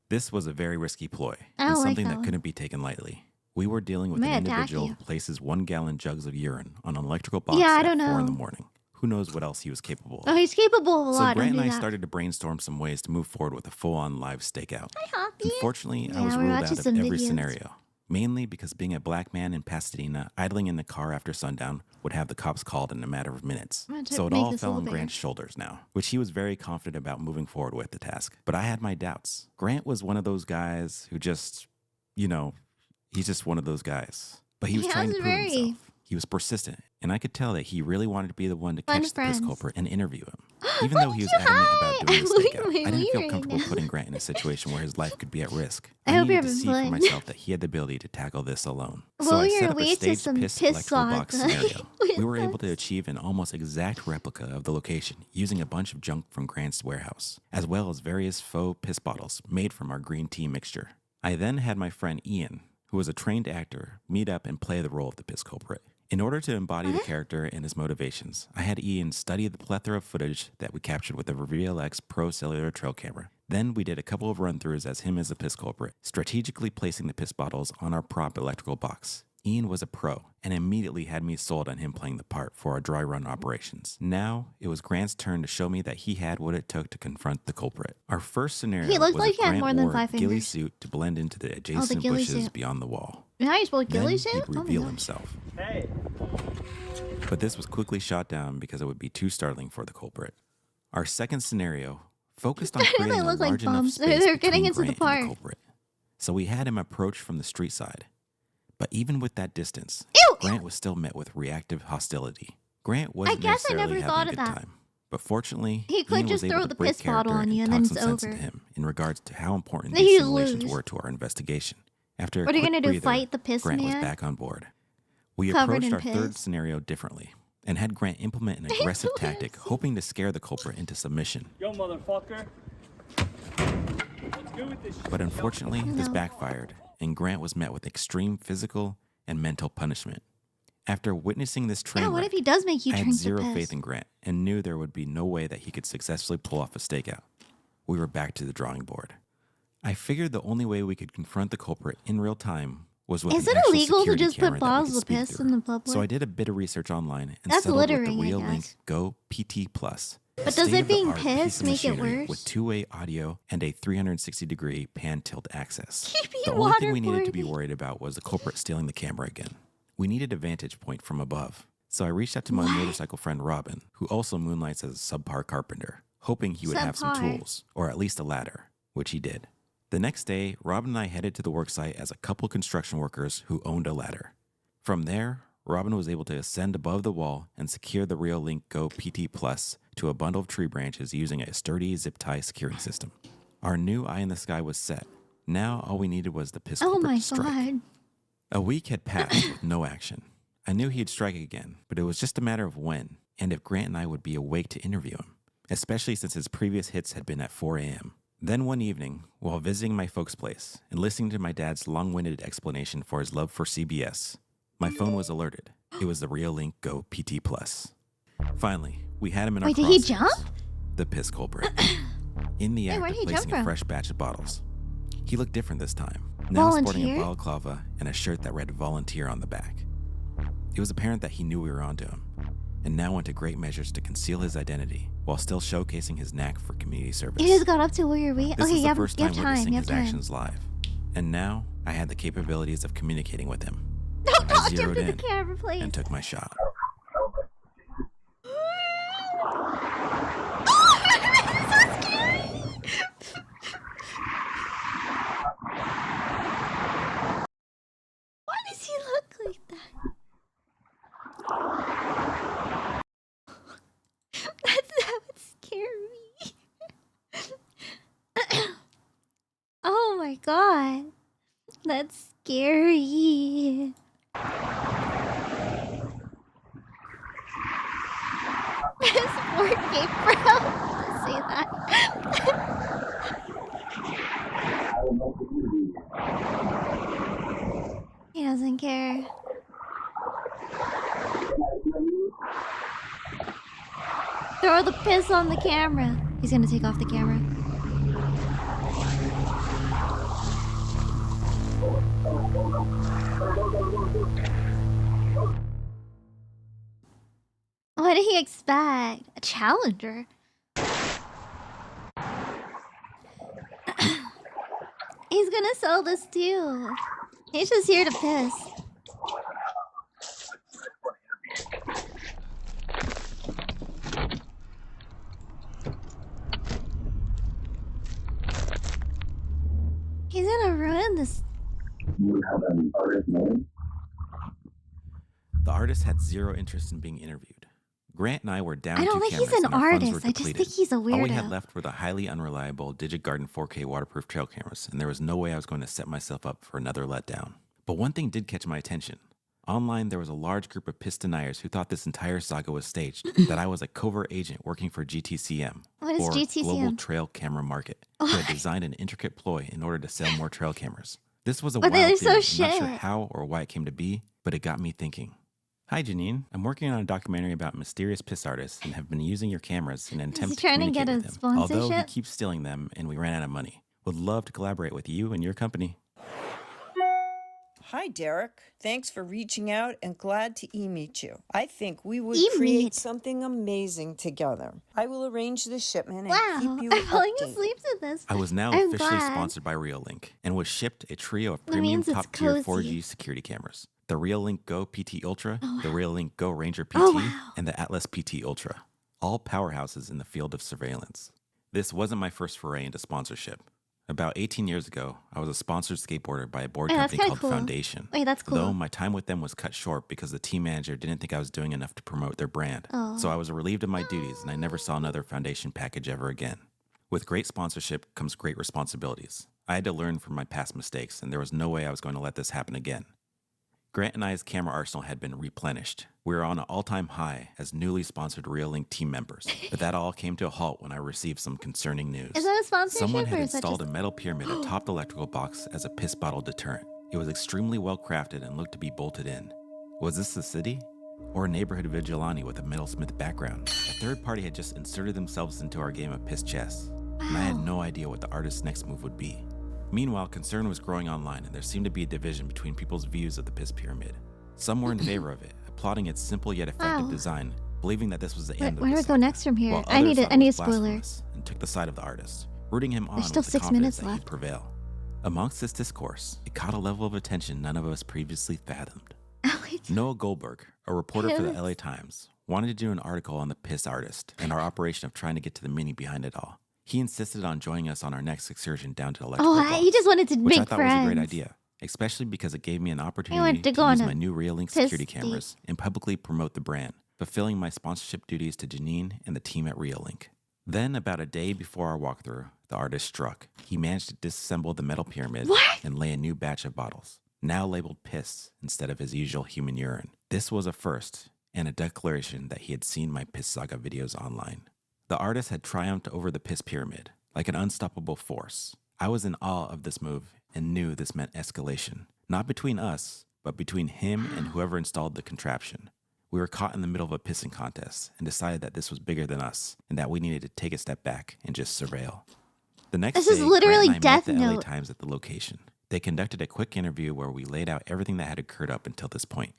This was a very risky ploy, I and don't like something that that one. couldn't be taken lightly. We were dealing with May an attack individual you. who places 1-gallon jugs of urine on an electrical box Yeah, I at don't 4 in the know. morning. Who knows what else he was capable of? Oh, he's capable of a So lot. Grant Don't and do I that. started to brainstorm some ways to move forward with a full-on live stakeout. Hi, Hoppy. Unfortunately, I Yeah, was we're ruled watching out of some every videos. scenario, mainly because being a black man in Pasadena, idling in the car after sundown would have the cops called in a matter of minutes. I'm gonna So it make all this a fell on little bigger. Grant's shoulders now, which he was very confident about moving forward with the task. But I had my doubts. Grant was one of those guys who just, he's just one of those guys. But he was He trying has to prove very himself. He was persistent, and I could tell that he really wanted to be the one to Fun catch the piss friends. culprit and interview him. Even though he was you adamant hide? about doing I'm the losing stakeout, my I didn't weed feel right comfortable now. putting Grant in a situation where his life could be at risk. I hope needed you're to having see for fun. myself that he had the ability to tackle this alone. So Blow I your set up a weed to staged some piss piss electrical box saga. scenario. With We were able to us. achieve an almost exact replica of the location using a bunch of junk from Grant's warehouse, as well as various faux piss bottles made from our green tea mixture. I then had my friend Ian, who was a trained actor, meet up and play the role of the piss culprit. In order to embody the character and his motivations, I had Ian study the plethora of footage that we captured with the Reveal X Pro cellular trail camera. Then we did a couple of run-throughs as him as the piss culprit, strategically placing the piss bottles on our prop electrical box. Ian was a pro and immediately had me sold on him playing the part for our dry run operations. Now, it was Grant's turn to show me that he had what it took to confront the culprit. Our first scenario He looked was like if he had Grant more than wore a 5 ghillie fingers. suit to blend into the adjacent ghillie bushes suit. beyond the wall. How you spell Then ghillie he'd suit? Oh my reveal gosh. himself. But this was quickly shot down because it would be too startling for the culprit. Our second scenario focused on Why do they creating a look like large enough bumps? space They're getting between into the Grant park. and the culprit. So we had him approach from the street side. But even with that distance, Ew! Grant was still met with reactive hostility. Grant wasn't guess I necessarily never thought having of a good that. time. But fortunately, He could Ian just was able throw to the break piss bottle character on you and talk then some it's sense over. into him in regards to how important Then these you simulations lose. were to our investigation. After a What are you quick gonna do, breather, fight the piss Grant was man? back on board. We Covered approached in our third piss? scenario differently and had Grant implement an aggressive tactic, hoping to scare the culprit into submission. Yo, motherfucker. Let's go with this shit. But unfortunately, this No. backfired, and Grant was met with extreme physical and mental punishment. After witnessing this train Yeah, what wreck, if he does make you I drink had the zero piss? faith in Grant and knew there would be no way that he could successfully pull off a stakeout. We were back to the drawing board. I figured the only way we could confront the culprit in real time was with Is an it actual illegal to security just camera put that we bottles could of speak piss through. in the public? So I did a bit of research online and That's settled with the littering, I Real Link guess. Go PT Plus. But does it being state-of-the-art piece pissed of make it machinery worse? with two-way audio and a 360-degree pan-tilt access. Keep The it only thing we needed to be waterboarding. worried about was the culprit stealing the camera again. We needed a vantage point from above. So I reached out to my What? motorcycle friend Robin, who also moonlights as a subpar carpenter, hoping he would have some Subpar. tools, or at least a ladder, which he did. The next day, Robin and I headed to the worksite as a couple construction workers who owned a ladder. From there, Robin was able to ascend above the wall and secure the Real Link Go PT Plus to a bundle of tree branches using a sturdy zip tie security system. Our new eye in the sky was set. Now all we needed was the pistol Oh my to strike. god. A week had passed with no action. I knew he'd strike again, but it was just a matter of when, and if Grant and I would be awake to interview him, especially since his previous hits had been at 4 a.m. Then one evening, while visiting my folks' place and listening to my dad's long-winded explanation for his love for CBS, my phone was alerted. It was the Real Link Go PT Plus. Finally, we had him in our Wait, did he crosshairs. jump? The piss culprit. In the Wait, act where'd of he jump placing a from? fresh batch of bottles. He looked different this time, now sporting a Volunteer? balaclava and a shirt that read volunteer on the back. It was apparent that he knew we were onto him, and now went to great measures to conceal his identity while still showcasing his knack for community service. He just got up to where you're waiting. This Okay, was you the have, first you time have time. witnessing You have his time. actions live, and now I had the capabilities of communicating with him. Don't I talk to him zeroed to the in camera, please. and took my shot. Why does he look like that? That would scare me. Oh my god. That's scary. It's 4K, bro. Say that. He doesn't care. Throw the piss on the camera. He's gonna take off the camera. What did he expect? A challenger? He's gonna sell this too. He's just here to piss. He's gonna ruin this. You have an artist name? The artist had zero interest in being interviewed. Grant and I were down I don't two think he's cameras an and our funds artist. were I just depleted. think he's a All we had weirdo. left were the highly unreliable Digit Garden 4K waterproof trail cameras, and there was no way I was going to set myself up for another letdown. But one thing did catch my attention. Online, there was a large group of piss deniers who thought this entire saga was staged, that I was a covert agent working for GTCM, What is or GTCM? Global Trail Camera Market, who had designed an intricate ploy in order to sell more trail cameras. This was a But wild they're theory. so I'm not sure shit. how or why it came to be, but it got me thinking. Hi, Janine. I'm working on a documentary about mysterious piss artists and have been using your cameras in an Is he attempt to trying to communicate get a with him. Although he sponsorship? keeps stealing them and we ran out of money. Would love to collaborate with you and your company. Hi, Derek. Thanks for reaching out and glad to meet you. I think we would E-meet. create something amazing together. I will arrange the shipment and Wow, keep you I'm falling updated. asleep to this. I was now I'm officially glad. sponsored by Real Link and was shipped a trio of That premium means it's top-tier cozy. 4G security cameras. The Real Link Go PT Ultra, the Real Link Go Ranger PT, Oh, wow. and the Atlas PT Ultra. All powerhouses in the field of surveillance. This wasn't my first foray into sponsorship. About 18 years ago, I was a sponsored skateboarder by a board Hey, that's company kinda called cool. Foundation. Wait, that's cool. Though my time with them was cut short because the team manager didn't think I was doing enough to promote their brand. Oh. So I was relieved of my duties and I never saw another Foundation package ever again. With great sponsorship comes great responsibilities. I had to learn from my past mistakes and there was no way I was going to let this happen again. Grant and I's camera arsenal had been replenished. We were on an all-time high as newly sponsored Real Link team members. But that all came to a halt when I received some concerning news. Is that a sponsorship Someone or had is that installed just... a metal pyramid atop the electrical box as a piss bottle deterrent. It was extremely well crafted and looked to be bolted in. Was this the city? Or a neighborhood vigilante with a metalsmith background? A third party had just inserted themselves into our game of piss chess, and I had no idea what the artist's next move would be. Meanwhile, concern was growing online, and there seemed to be a division between people's views of the piss pyramid. Some were in favor of it, applauding its simple yet effective design, believing that this was the end of Where the do we go saga, next from here? while I need others thought a it was spoiler. blasphemous and took the side of the artist, rooting him on There's still with the 6 confidence minutes that he'd left. prevail. Amongst this discourse, it caught a level of attention none of us previously fathomed. Noah Goldberg, a reporter for the LA Times, wanted to do an article on the piss artist and our operation of trying to get to the meaning behind it all. He insisted on joining us on our next excursion down to electrical box, he just wanted to which I make thought friends. was a great idea, especially because it gave me an opportunity wanted to to go use on my a new Reolink piss security date. cameras and publicly promote the brand, fulfilling my sponsorship duties to Janine and the team at Reolink. Then, about a day before our walkthrough, the artist struck. He managed to disassemble the metal pyramid and lay a new batch of bottles, now labeled piss instead of his usual human urine. This was a first, and a declaration that he had seen my Piss Saga videos online. The artist had triumphed over the piss pyramid, like an unstoppable force. I was in awe of this move and knew this meant escalation, not between us, but between him and whoever installed the contraption. We were caught in the middle of a pissing contest and decided that this was bigger than us and that we needed to take a step back and just surveil. The next This day, is literally Grant and I met Death the LA Note. Times at the location. They conducted a quick interview where we laid out everything that had occurred up until this point.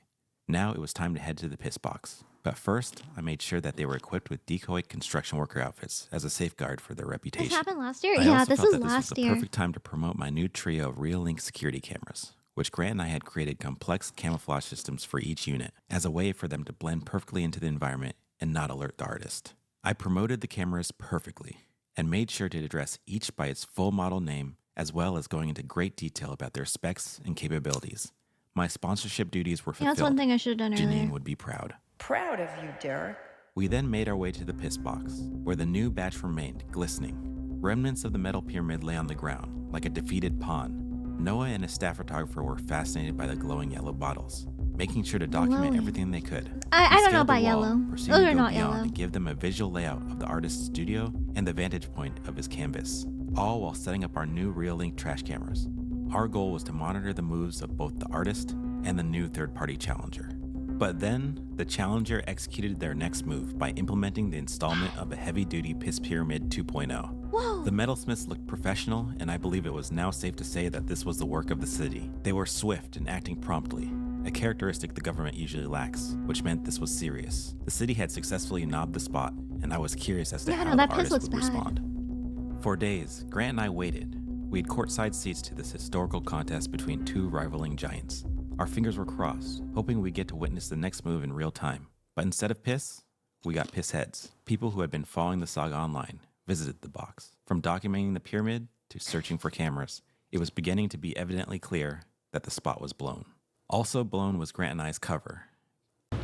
Now it was time to head to the piss box. But first, I made sure that they were equipped with decoy construction worker outfits as a safeguard for their reputation. This happened last year? I Yeah, also this felt was that last this was the year. perfect time to promote my new trio of Reolink security cameras, which Grant and I had created complex camouflage systems for each unit as a way for them to blend perfectly into the environment and not alert the artist. I promoted the cameras perfectly and made sure to address each by its full model name, as well as going into great detail about their specs and capabilities. My sponsorship duties were Yeah, fulfilled. that's one thing I should have done Janine earlier. would be proud. Proud of you, Derek. We then made our way to the piss box, where the new batch remained, glistening. Remnants of the metal pyramid lay on the ground, like a defeated pawn. Noah and his staff photographer were fascinated by the glowing yellow bottles, making sure to document Glowing. everything they could. I We don't know scaled the about wall, yellow. proceeding Those to are go not beyond yellow. and give them a visual layout of the artist's studio and the vantage point of his canvas, all while setting up our new Reolink trash cameras. Our goal was to monitor the moves of both the artist and the new third-party challenger. But then, the challenger executed their next move by implementing the installment of a heavy-duty Piss Pyramid 2.0. Whoa. The metalsmiths looked professional, and I believe it was now safe to say that this was the work of the city. They were swift and acting promptly, a characteristic the government usually lacks, which meant this was serious. The city had successfully knobbed the spot, and I was curious as to Yeah, how no, the that piss artist looks would bad. respond. For days, Grant and I waited. We had courtside seats to this historical contest between two rivaling giants. Our fingers were crossed, hoping we'd get to witness the next move in real time. But instead of piss, we got piss heads. People who had been following the saga online visited the box. From documenting the pyramid to searching for cameras, it was beginning to be evidently clear that the spot was blown. Also blown was Grant and I's cover.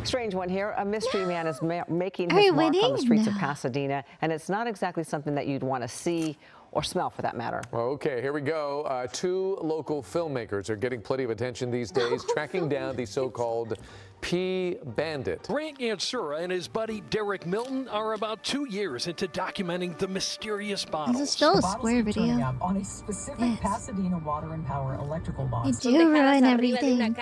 Strange one here. A mystery man is making Are we his mark on the winning? streets of No. Pasadena, and it's not exactly something that you'd want to see or smell, for that matter. Okay, here we go. Two local filmmakers are getting plenty of attention these days, tracking down the so-called Pea Bandit. Grant Yansura and his buddy Derek Milton are about 2 years into documenting the mysterious bottles. This is still a The bottles square keep turning video. up on a specific Yes. Pasadena Water and Power electrical box. They do ruin everything.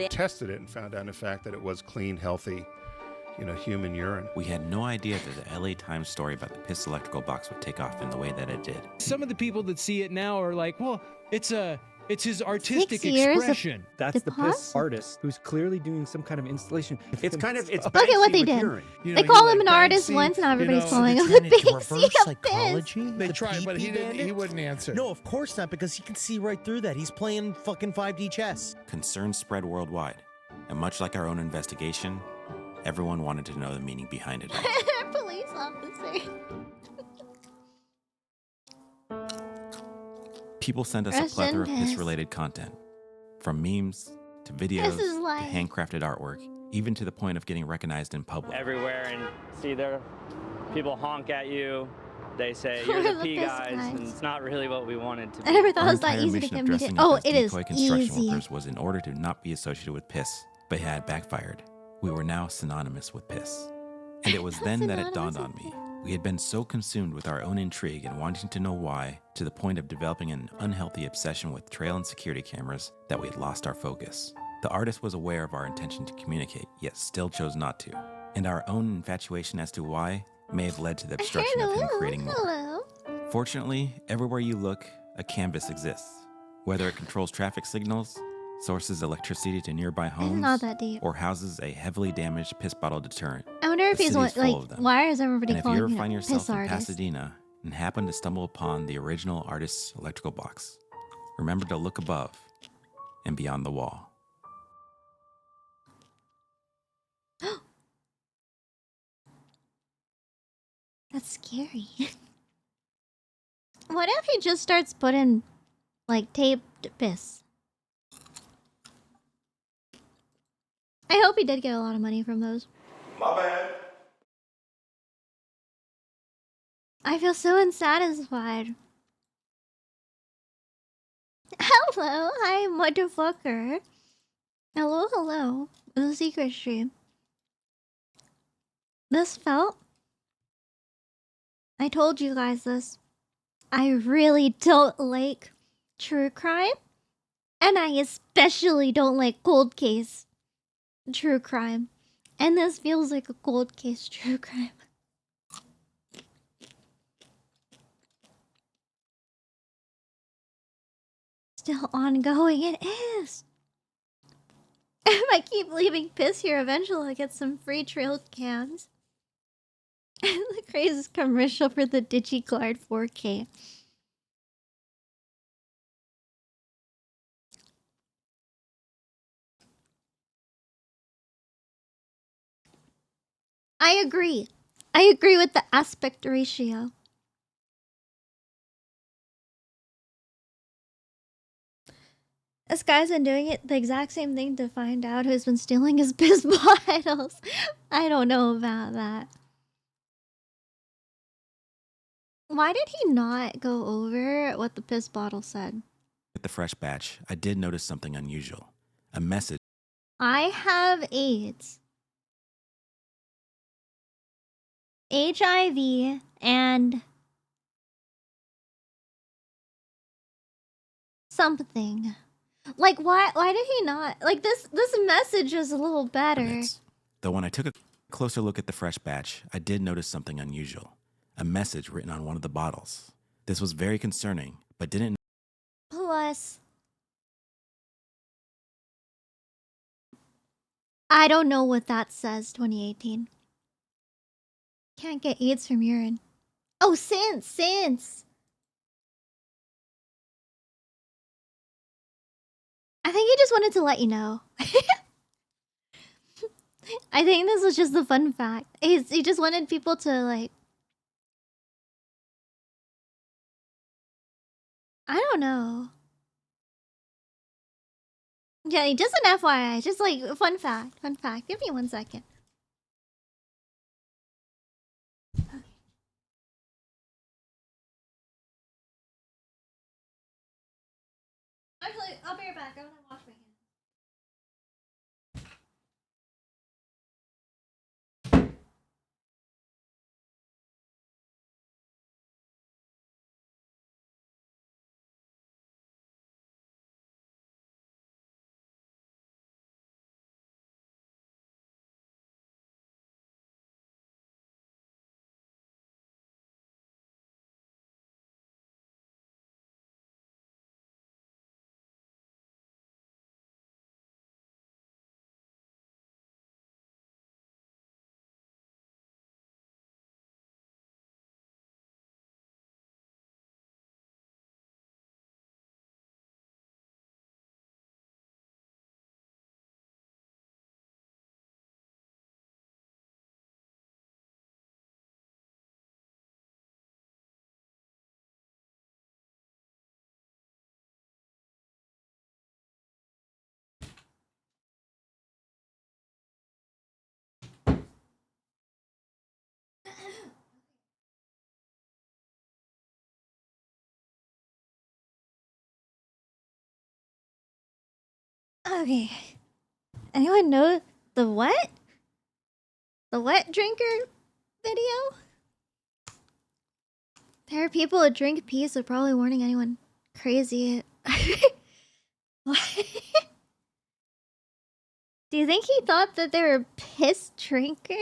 Tested it and found out, in fact, that it was clean, healthy, human urine. We had no idea that the LA Times story about the piss electrical box would take off in the way that it did. Some of the people that see it now are like, well, it's his artistic 6 years of expression. That's the piss deposit? artist who's clearly doing some kind of installation. It's kind of it's Look at what they Banksy with did. urine. They call him an artist once, now everybody's calling him the Banksy of piss. They tried, but he wouldn't answer. No, of course not, because he can see right through that. He's playing fucking 5D chess. Concerns spread worldwide, and much like our own investigation, everyone wanted to know the meaning behind it all. Police officer. People sent us a Rest plethora of in peace. piss-related content, from memes to videos This is to life. handcrafted artwork, even to the point of getting recognized in public. Everywhere, and see there, people honk at you. They say you're We're the the P piss guys, guys. and it's not really what we wanted to be. I never thought Our it was that entire easy to mission get of me to. dressing Oh, up as it is decoy construction easy. workers was in order to not be associated with piss, but it had backfired. We were now synonymous with piss. And it was then that it dawned on me. We had been so consumed with our own intrigue and wanting to know why, to the point of developing an unhealthy obsession with trail and security cameras, that we had lost our focus. The artist was aware of our intention to communicate, yet still chose not to. And our own infatuation as to why may have led to the obstruction of him creating more. Hello. Fortunately, everywhere you look, a canvas exists. Whether it controls traffic signals, sources electricity to nearby homes, not that deep. or houses a heavily damaged piss bottle deterrent. I wonder if the he's city is full like, of them. why is everybody And if calling you ever him find a yourself piss in artist? Pasadena and happen to stumble upon the original artist's electrical box, remember to look above and beyond the wall. That's scary. What if he just starts putting, like, taped piss? I hope he did get a lot of money from those. My bad. I feel so unsatisfied. Hello, hi, motherfucker. Hello, hello. The secret stream. This felt. I told you guys this. I really don't like true crime. And I especially don't like cold case true crime. And this feels like a cold case true crime. Still ongoing, it is. If I keep leaving piss here, eventually I'll get some free trail cams. The craziest commercial for the DigiGuard 4K. I agree. I agree with the aspect ratio. This guy's been doing it the exact same thing to find out who's been stealing his piss bottles. I don't know about that. Why did he not go over what the piss bottle said? With the fresh batch, I did notice something unusual. A message. I have AIDS, HIV, and something. Like, why did he not? Like, this message is a little better. Though when I took a closer look at the fresh batch, I did notice something unusual. A message written on one of the bottles. This was very concerning, but didn't. Plus, I don't know what that says, 2018. Can't get AIDS from urine. Oh, since. I think he just wanted to let you know. I think this was just the fun fact. He just wanted people to, like... I don't know. Yeah, just an FYI. Just like, fun fact. Fun fact. Give me 1 second. Actually, I'll be right back. I'm gonna wash my hands. Okay. Anyone know the what? The wet drinker video? There are people that drink pee, so probably warning anyone crazy. What? Do you think he thought that they were piss drinkers?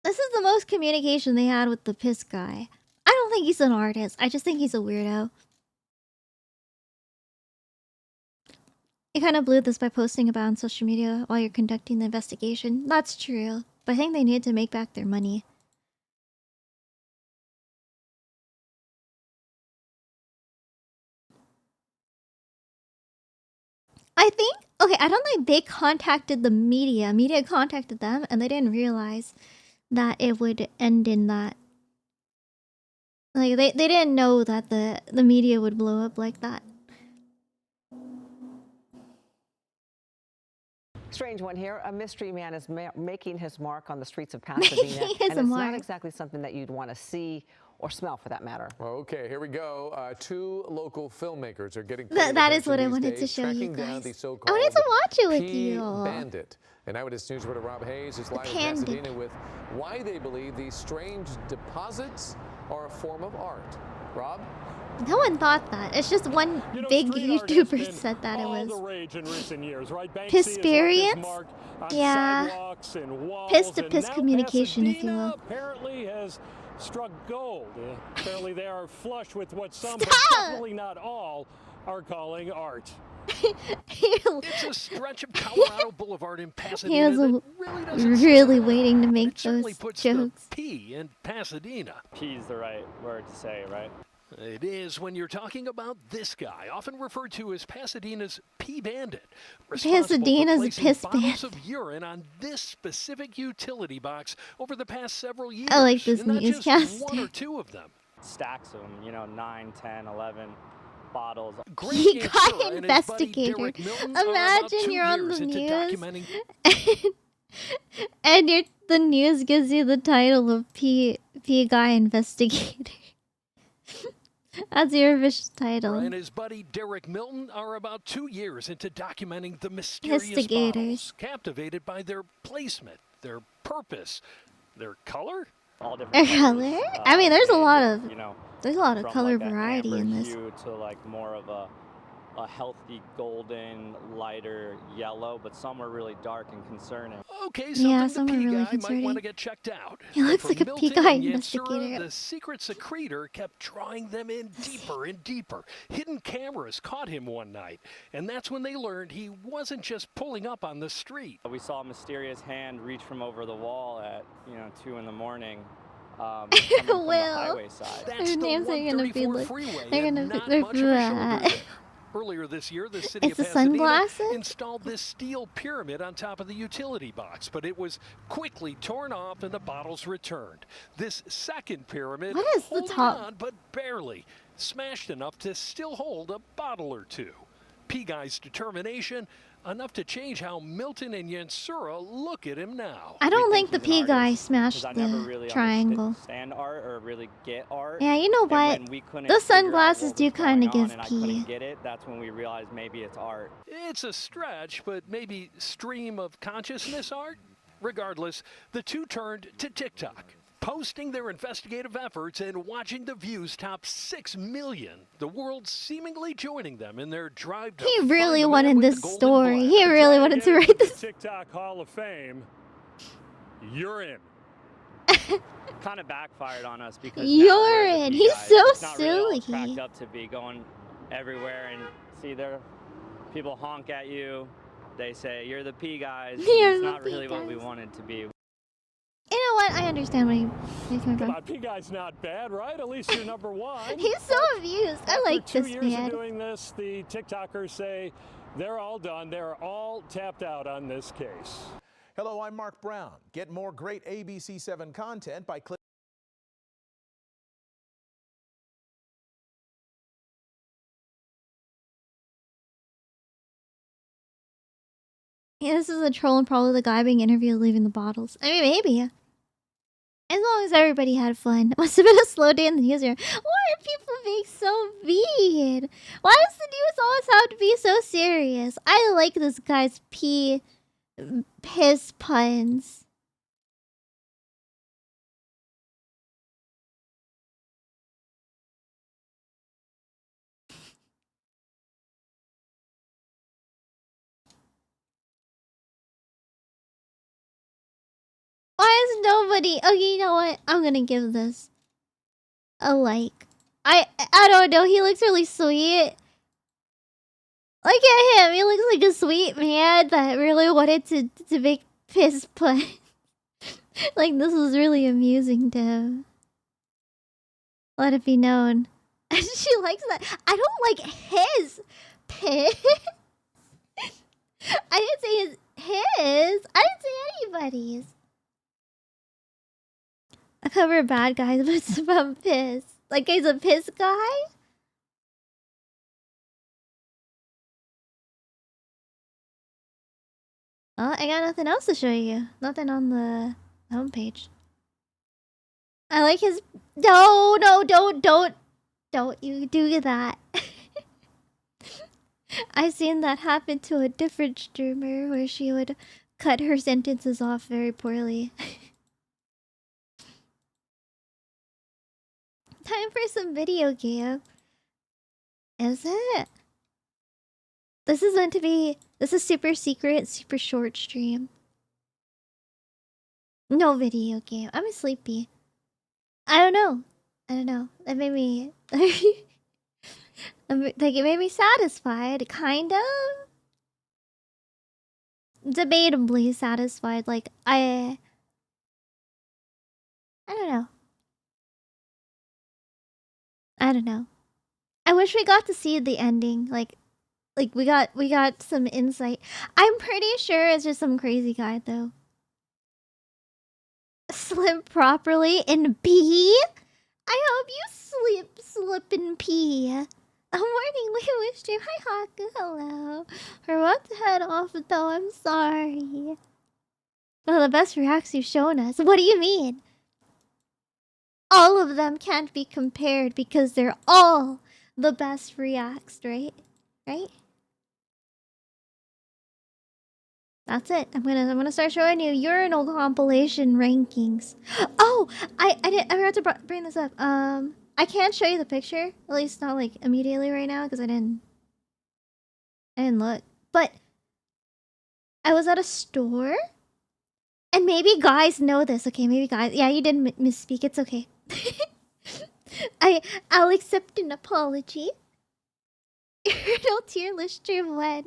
This is the most communication they had with the piss guy. I don't think he's an artist. I just think he's a weirdo. You kind of blew this by posting about it on social media while you're conducting the investigation. That's true, but I think they need to make back their money. I think, okay, I don't think they contacted the media. Media contacted them and they didn't realize that it would end in that. Like, they didn't know that the media would blow up like that. Strange one here. A mystery man is making his mark on the streets of Pasadena. Making his and it's mark. not exactly something that you'd want to see or smell, for that matter. Okay, here we go. Two local filmmakers are getting That is what I wanted to show you guys. I wanted to watch it with you. Bandit. And Eyewitness News reporter Rob Hayes is live in Pasadena with why they believe these strange deposits are a form of art. Rob? No one thought that. It's just one big YouTuber said that it was. Pisperience? Yeah. Piss to piss communication, if you will. Apparently has struck gold. Apparently they are flush with what some, but definitely not all, are calling art. It's a stretch of Colorado Boulevard in Pasadena. He was that really waiting to make those puts jokes. The P in Pasadena. P's the right word to say, right? It is when you're talking about this guy, often referred to as Pasadena's P Bandit. Pasadena's piss bottles bandit. of urine on this specific utility box over the past several years. I like this and not just newscaster. one or two of them. Stacks of them, 9, 10, 11 bottles. He got investigated. Imagine you're on the news and the news gives you the title of P Guy Investigator. That's your official title. And his buddy Derek Milton are about 2 years into documenting the mysterious Investigators. bottles, captivated by their placement, their purpose, their color. All different Their color? I mean, there's a lot of from color like variety in this. hue to like more of a healthy golden, lighter yellow, but some are really dark and concerning. Okay, Yeah, something some the are P really guy might concerning. want to get checked out. He But looks for like a Milton P guy and Yansura, investigator. The secret secretor kept drawing them in deeper and deeper. Hidden cameras caught him one night, and that's when they learned he wasn't just pulling up on the street. We saw a mysterious hand reach from over the wall at 2 in the morning. Coming from the highway side. Their names are gonna be like, they're gonna be there. Earlier this year, the city It's of the Pasadena sunglasses? installed this steel pyramid on top of the utility box, but it was quickly torn off and the bottles returned. This second pyramid, What is the holding top? on, but barely, smashed enough to still hold a bottle or two. P-Guy's determination, enough to change how Milton and Yansura look at him now. I don't think the P guy smashed the triangle. Understand art or really get art. Yeah, you know And what? when we couldn't The figure out sunglasses what do was kind of going on give and I P. couldn't get it. That's when we realized maybe it's art. It's a stretch, but maybe stream of consciousness art? Regardless, the two turned to TikTok, posting their investigative efforts and watching the views top 6 million. The world seemingly joining them in their drive to He find really the man wanted with this the golden story. blast. He really wanted to write this. TikTok Hall of Fame. You're in. Kind of backfired on us because You're now we're the in. P He's guys. so It's not really all it's silly. cracked up to be going everywhere and see there, people honk at you. They say you're the P guys. You're It's the not P really what we guys. wanted to be. You know what? I understand where he's coming Come from. on, P guy's not bad, right? At least you're number one. He's so amused. I like After 2 this years man. of doing this, the TikTokers say they're all done. They're all tapped out on this case. Hello, I'm Mark Brown. Get more great ABC7 content by clicking. Yeah, this is a troll and probably the guy being interviewed leaving the bottles. I mean, maybe. As long as everybody had fun. It must have been a slow day in the newsroom. Why are people being so mean? Why does the news always have to be so serious? I like this guy's P piss puns. Why is nobody? Okay, you know what? I'm gonna give this a like. I don't know. He looks really sweet. Look at him. He looks like a sweet man that really wanted to make piss pun. Like, this was really amusing to him. Let it be known. She likes that. I don't like his piss. I didn't say his. I didn't say anybody's. I cover bad guys, but it's about piss. Like, he's a piss guy? Oh, I got nothing else to show you. Nothing on the homepage. I like his... No, don't you do that. I've seen that happen to a different streamer where she would cut her sentences off very poorly. Time for some video game. Is it? This is meant to be... This is super secret, super short stream. No video game. I'm sleepy. I don't know. That made me... like, it made me satisfied, kind of? Debatably satisfied. Like, I don't know. I don't know. I wish we got to see the ending. Like we got some insight. I'm pretty sure it's just some crazy guy though. Slip properly in pee? I hope you slip and pee. A morning we wish you. Hi Haku, hello. We're about to head off though, I'm sorry. One of the best reacts you've shown us. What do you mean? All of them can't be compared because they're all the best reacts, right? Right? That's it. I'm gonna start showing you urinal compilation rankings. Oh, I forgot to bring this up. I can't show you the picture, at least not like immediately right now because I didn't look. But I was at a store, and maybe guys know this. Okay, maybe guys. Yeah, you didn't misspeak. It's okay. I'll accept an apology. Urinal tier list stream when.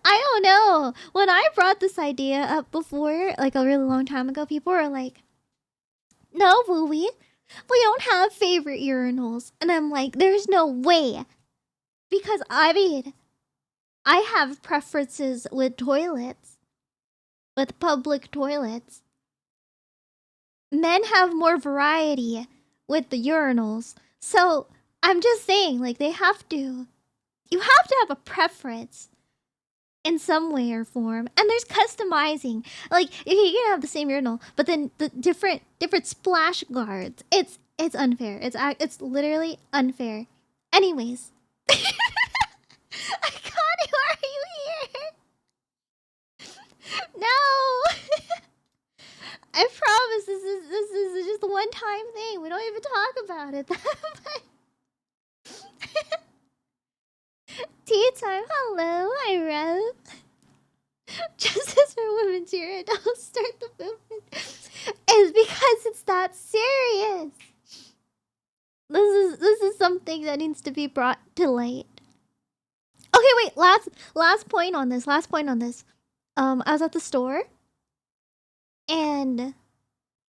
I don't know. When I brought this idea up before, like a really long time ago, people were like, no, Wooey, we don't have favorite urinals. And I'm like, there's no way. Because, I mean, I have preferences with toilets. With public toilets. Men have more variety with the urinals. So, I'm just saying, like, they have to... You have to have a preference. In some way or form, and there's customizing. Like, if you can have the same urinal, but then the different splash guards. It's unfair. It's literally unfair. Anyways, Akane, why are you here? No, I promise this is just a one-time thing. We don't even talk about it. Tea time, hello, I Rev. Justice for women's urinals, start the movement. Is because it's that serious. This is something that needs to be brought to light. Okay, wait, last point on this. I was at the store, and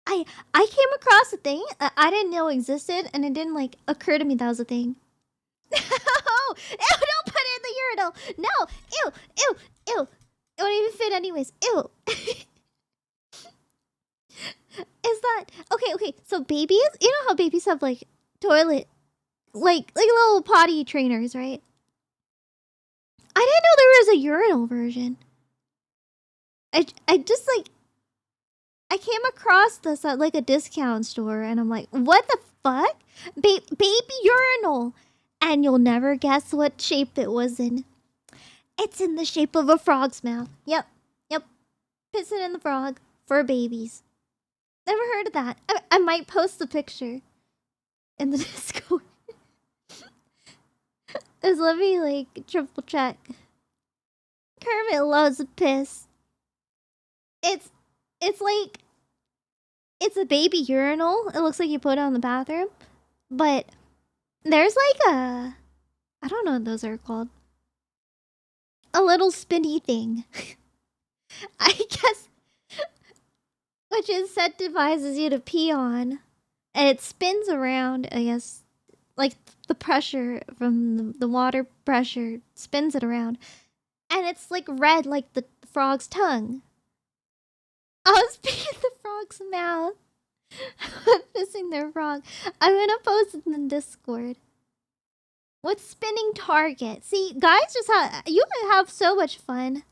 I came across a thing I didn't know existed, and it didn't like occur to me that was a thing. No! Ew, don't put it in the urinal! No! Ew! It won't even fit anyways. Ew! Is that... Okay, so babies... You know how babies have, like, toilet... Like little potty trainers, right? I didn't know there was a urinal version. I just, like... I came across this at, like, a discount store, and I'm like, what the fuck? Baby urinal! And you'll never guess what shape it was in. It's in the shape of a frog's mouth. Yep. Pissing in the frog for babies. Never heard of that. I might post the picture in the Discord. Just let me like triple check. Kermit loves a piss. It's like it's a baby urinal. It looks like you put it on the bathroom, but there's like a I don't know what those are called. A little spinny thing. I guess, which incentivizes you to pee on, and it spins around. I guess, like the pressure from the water pressure spins it around, and it's like red, like the frog's tongue. I was peeing the frog's mouth, pissing their frog. I'm gonna post it in the Discord. What spinning target? See, guys, you have so much fun.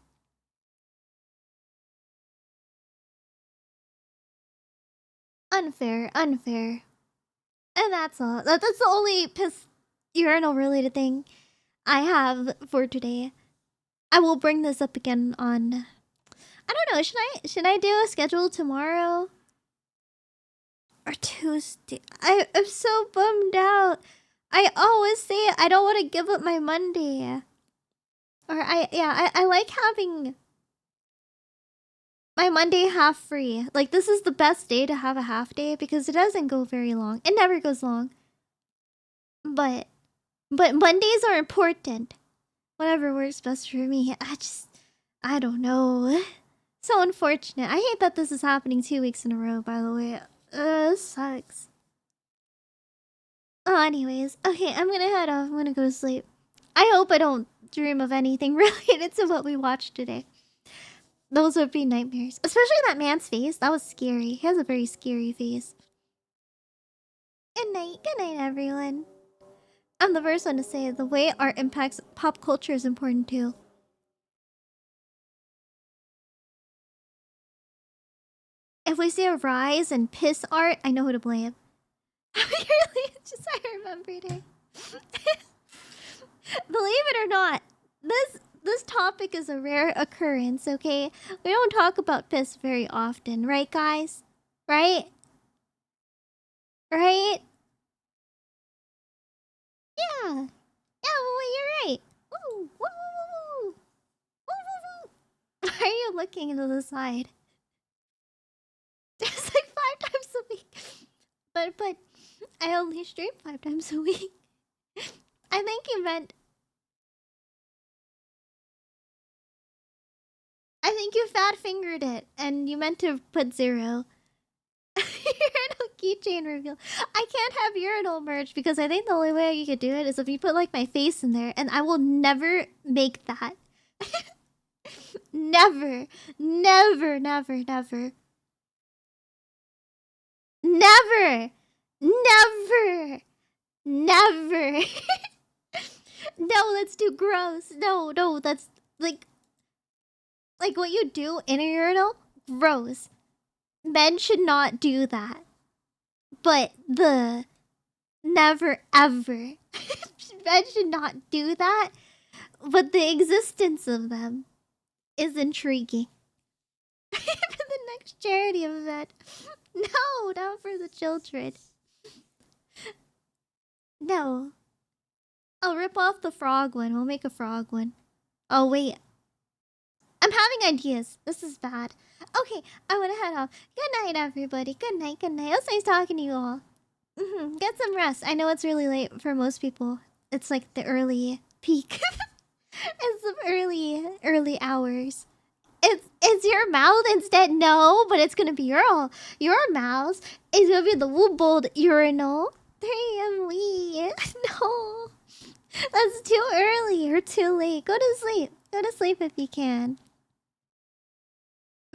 Unfair. And that's all. That's the only piss urinal related thing I have for today. I will bring this up again on I don't know, should I do a schedule tomorrow? Or Tuesday? I'm so bummed out. I always say I don't want to give up my Monday. Or I like having my Monday half free. Like, this is the best day to have a half day because it doesn't go very long. It never goes long. But Mondays are important. Whatever works best for me. I don't know. So unfortunate. I hate that this is happening 2 weeks in a row, by the way. Sucks. Oh, anyways. Okay, I'm gonna head off. I'm gonna go to sleep. I hope I don't dream of anything related to what we watched today. Those would be nightmares. Especially that man's face. That was scary. He has a very scary face. Good night. Good night, everyone. I'm the first one to say the way art impacts pop culture is important too. If we see a rise in piss art, I know who to blame. Really, just I remembered her. Believe it or not, this topic is a rare occurrence, okay? We don't talk about piss very often, right, guys? Right? Right? Yeah. Yeah, well, you're right. Woo, woo, woo, woo. Woo, woo, woo. Why are you looking into the side? It's like 5 times a week. But I only stream 5 times a week. I think you meant... I think you fat-fingered it, and you meant to put 0. Urinal keychain reveal. I can't have urinal merch because I think the only way you could do it is if you put like my face in there, and I will never make that. Never. Never, never, never. Never! Never! Never! No, that's too gross. No, that's like what you do in a urinal? Gross. Men should not do that. But the never ever. Men should not do that. But the existence of them is intriguing. For the next charity event. No, not for the children. No. I'll rip off the frog one. We'll make a frog one. Oh, wait. I'm having ideas. This is bad. Okay, I'm gonna head off. Good night, everybody. Good night, good night. It was nice talking to you all. Get some rest. I know it's really late for most people. It's like the early peak. It's the early hours. It's your mouth instead. No, but it's gonna be your mouth. It's gonna be the woo-bold urinal. 3 a.m. No. That's too early or too late. Go to sleep. Go to sleep if you can.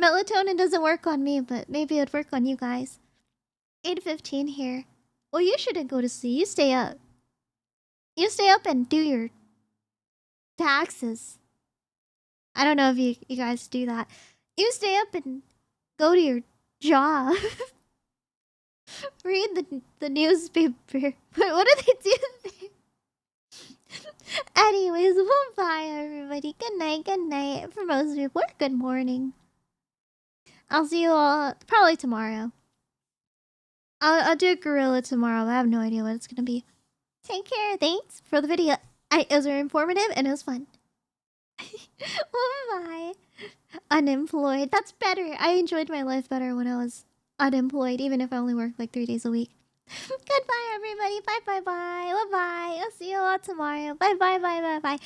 Melatonin doesn't work on me, but maybe it'd work on you guys. 8:15 here. Well, you shouldn't go to sleep. You stay up. You stay up and do your taxes. I don't know if you guys do that. You stay up and go to your job. Read the newspaper. What do they do there? Anyways, well, bye everybody. Good night, good night. For most people, or good morning. I'll see you all probably tomorrow. I'll do a gorilla tomorrow, but I have no idea what it's gonna be. Take care. Thanks for the video. It was very informative and it was fun. Bye. Unemployed. That's better. I enjoyed my life better when I was unemployed, even if I only worked like 3 days a week. Goodbye, everybody. Bye, bye, bye. Bye, bye. I'll see you all tomorrow. Bye, bye, bye, bye, bye.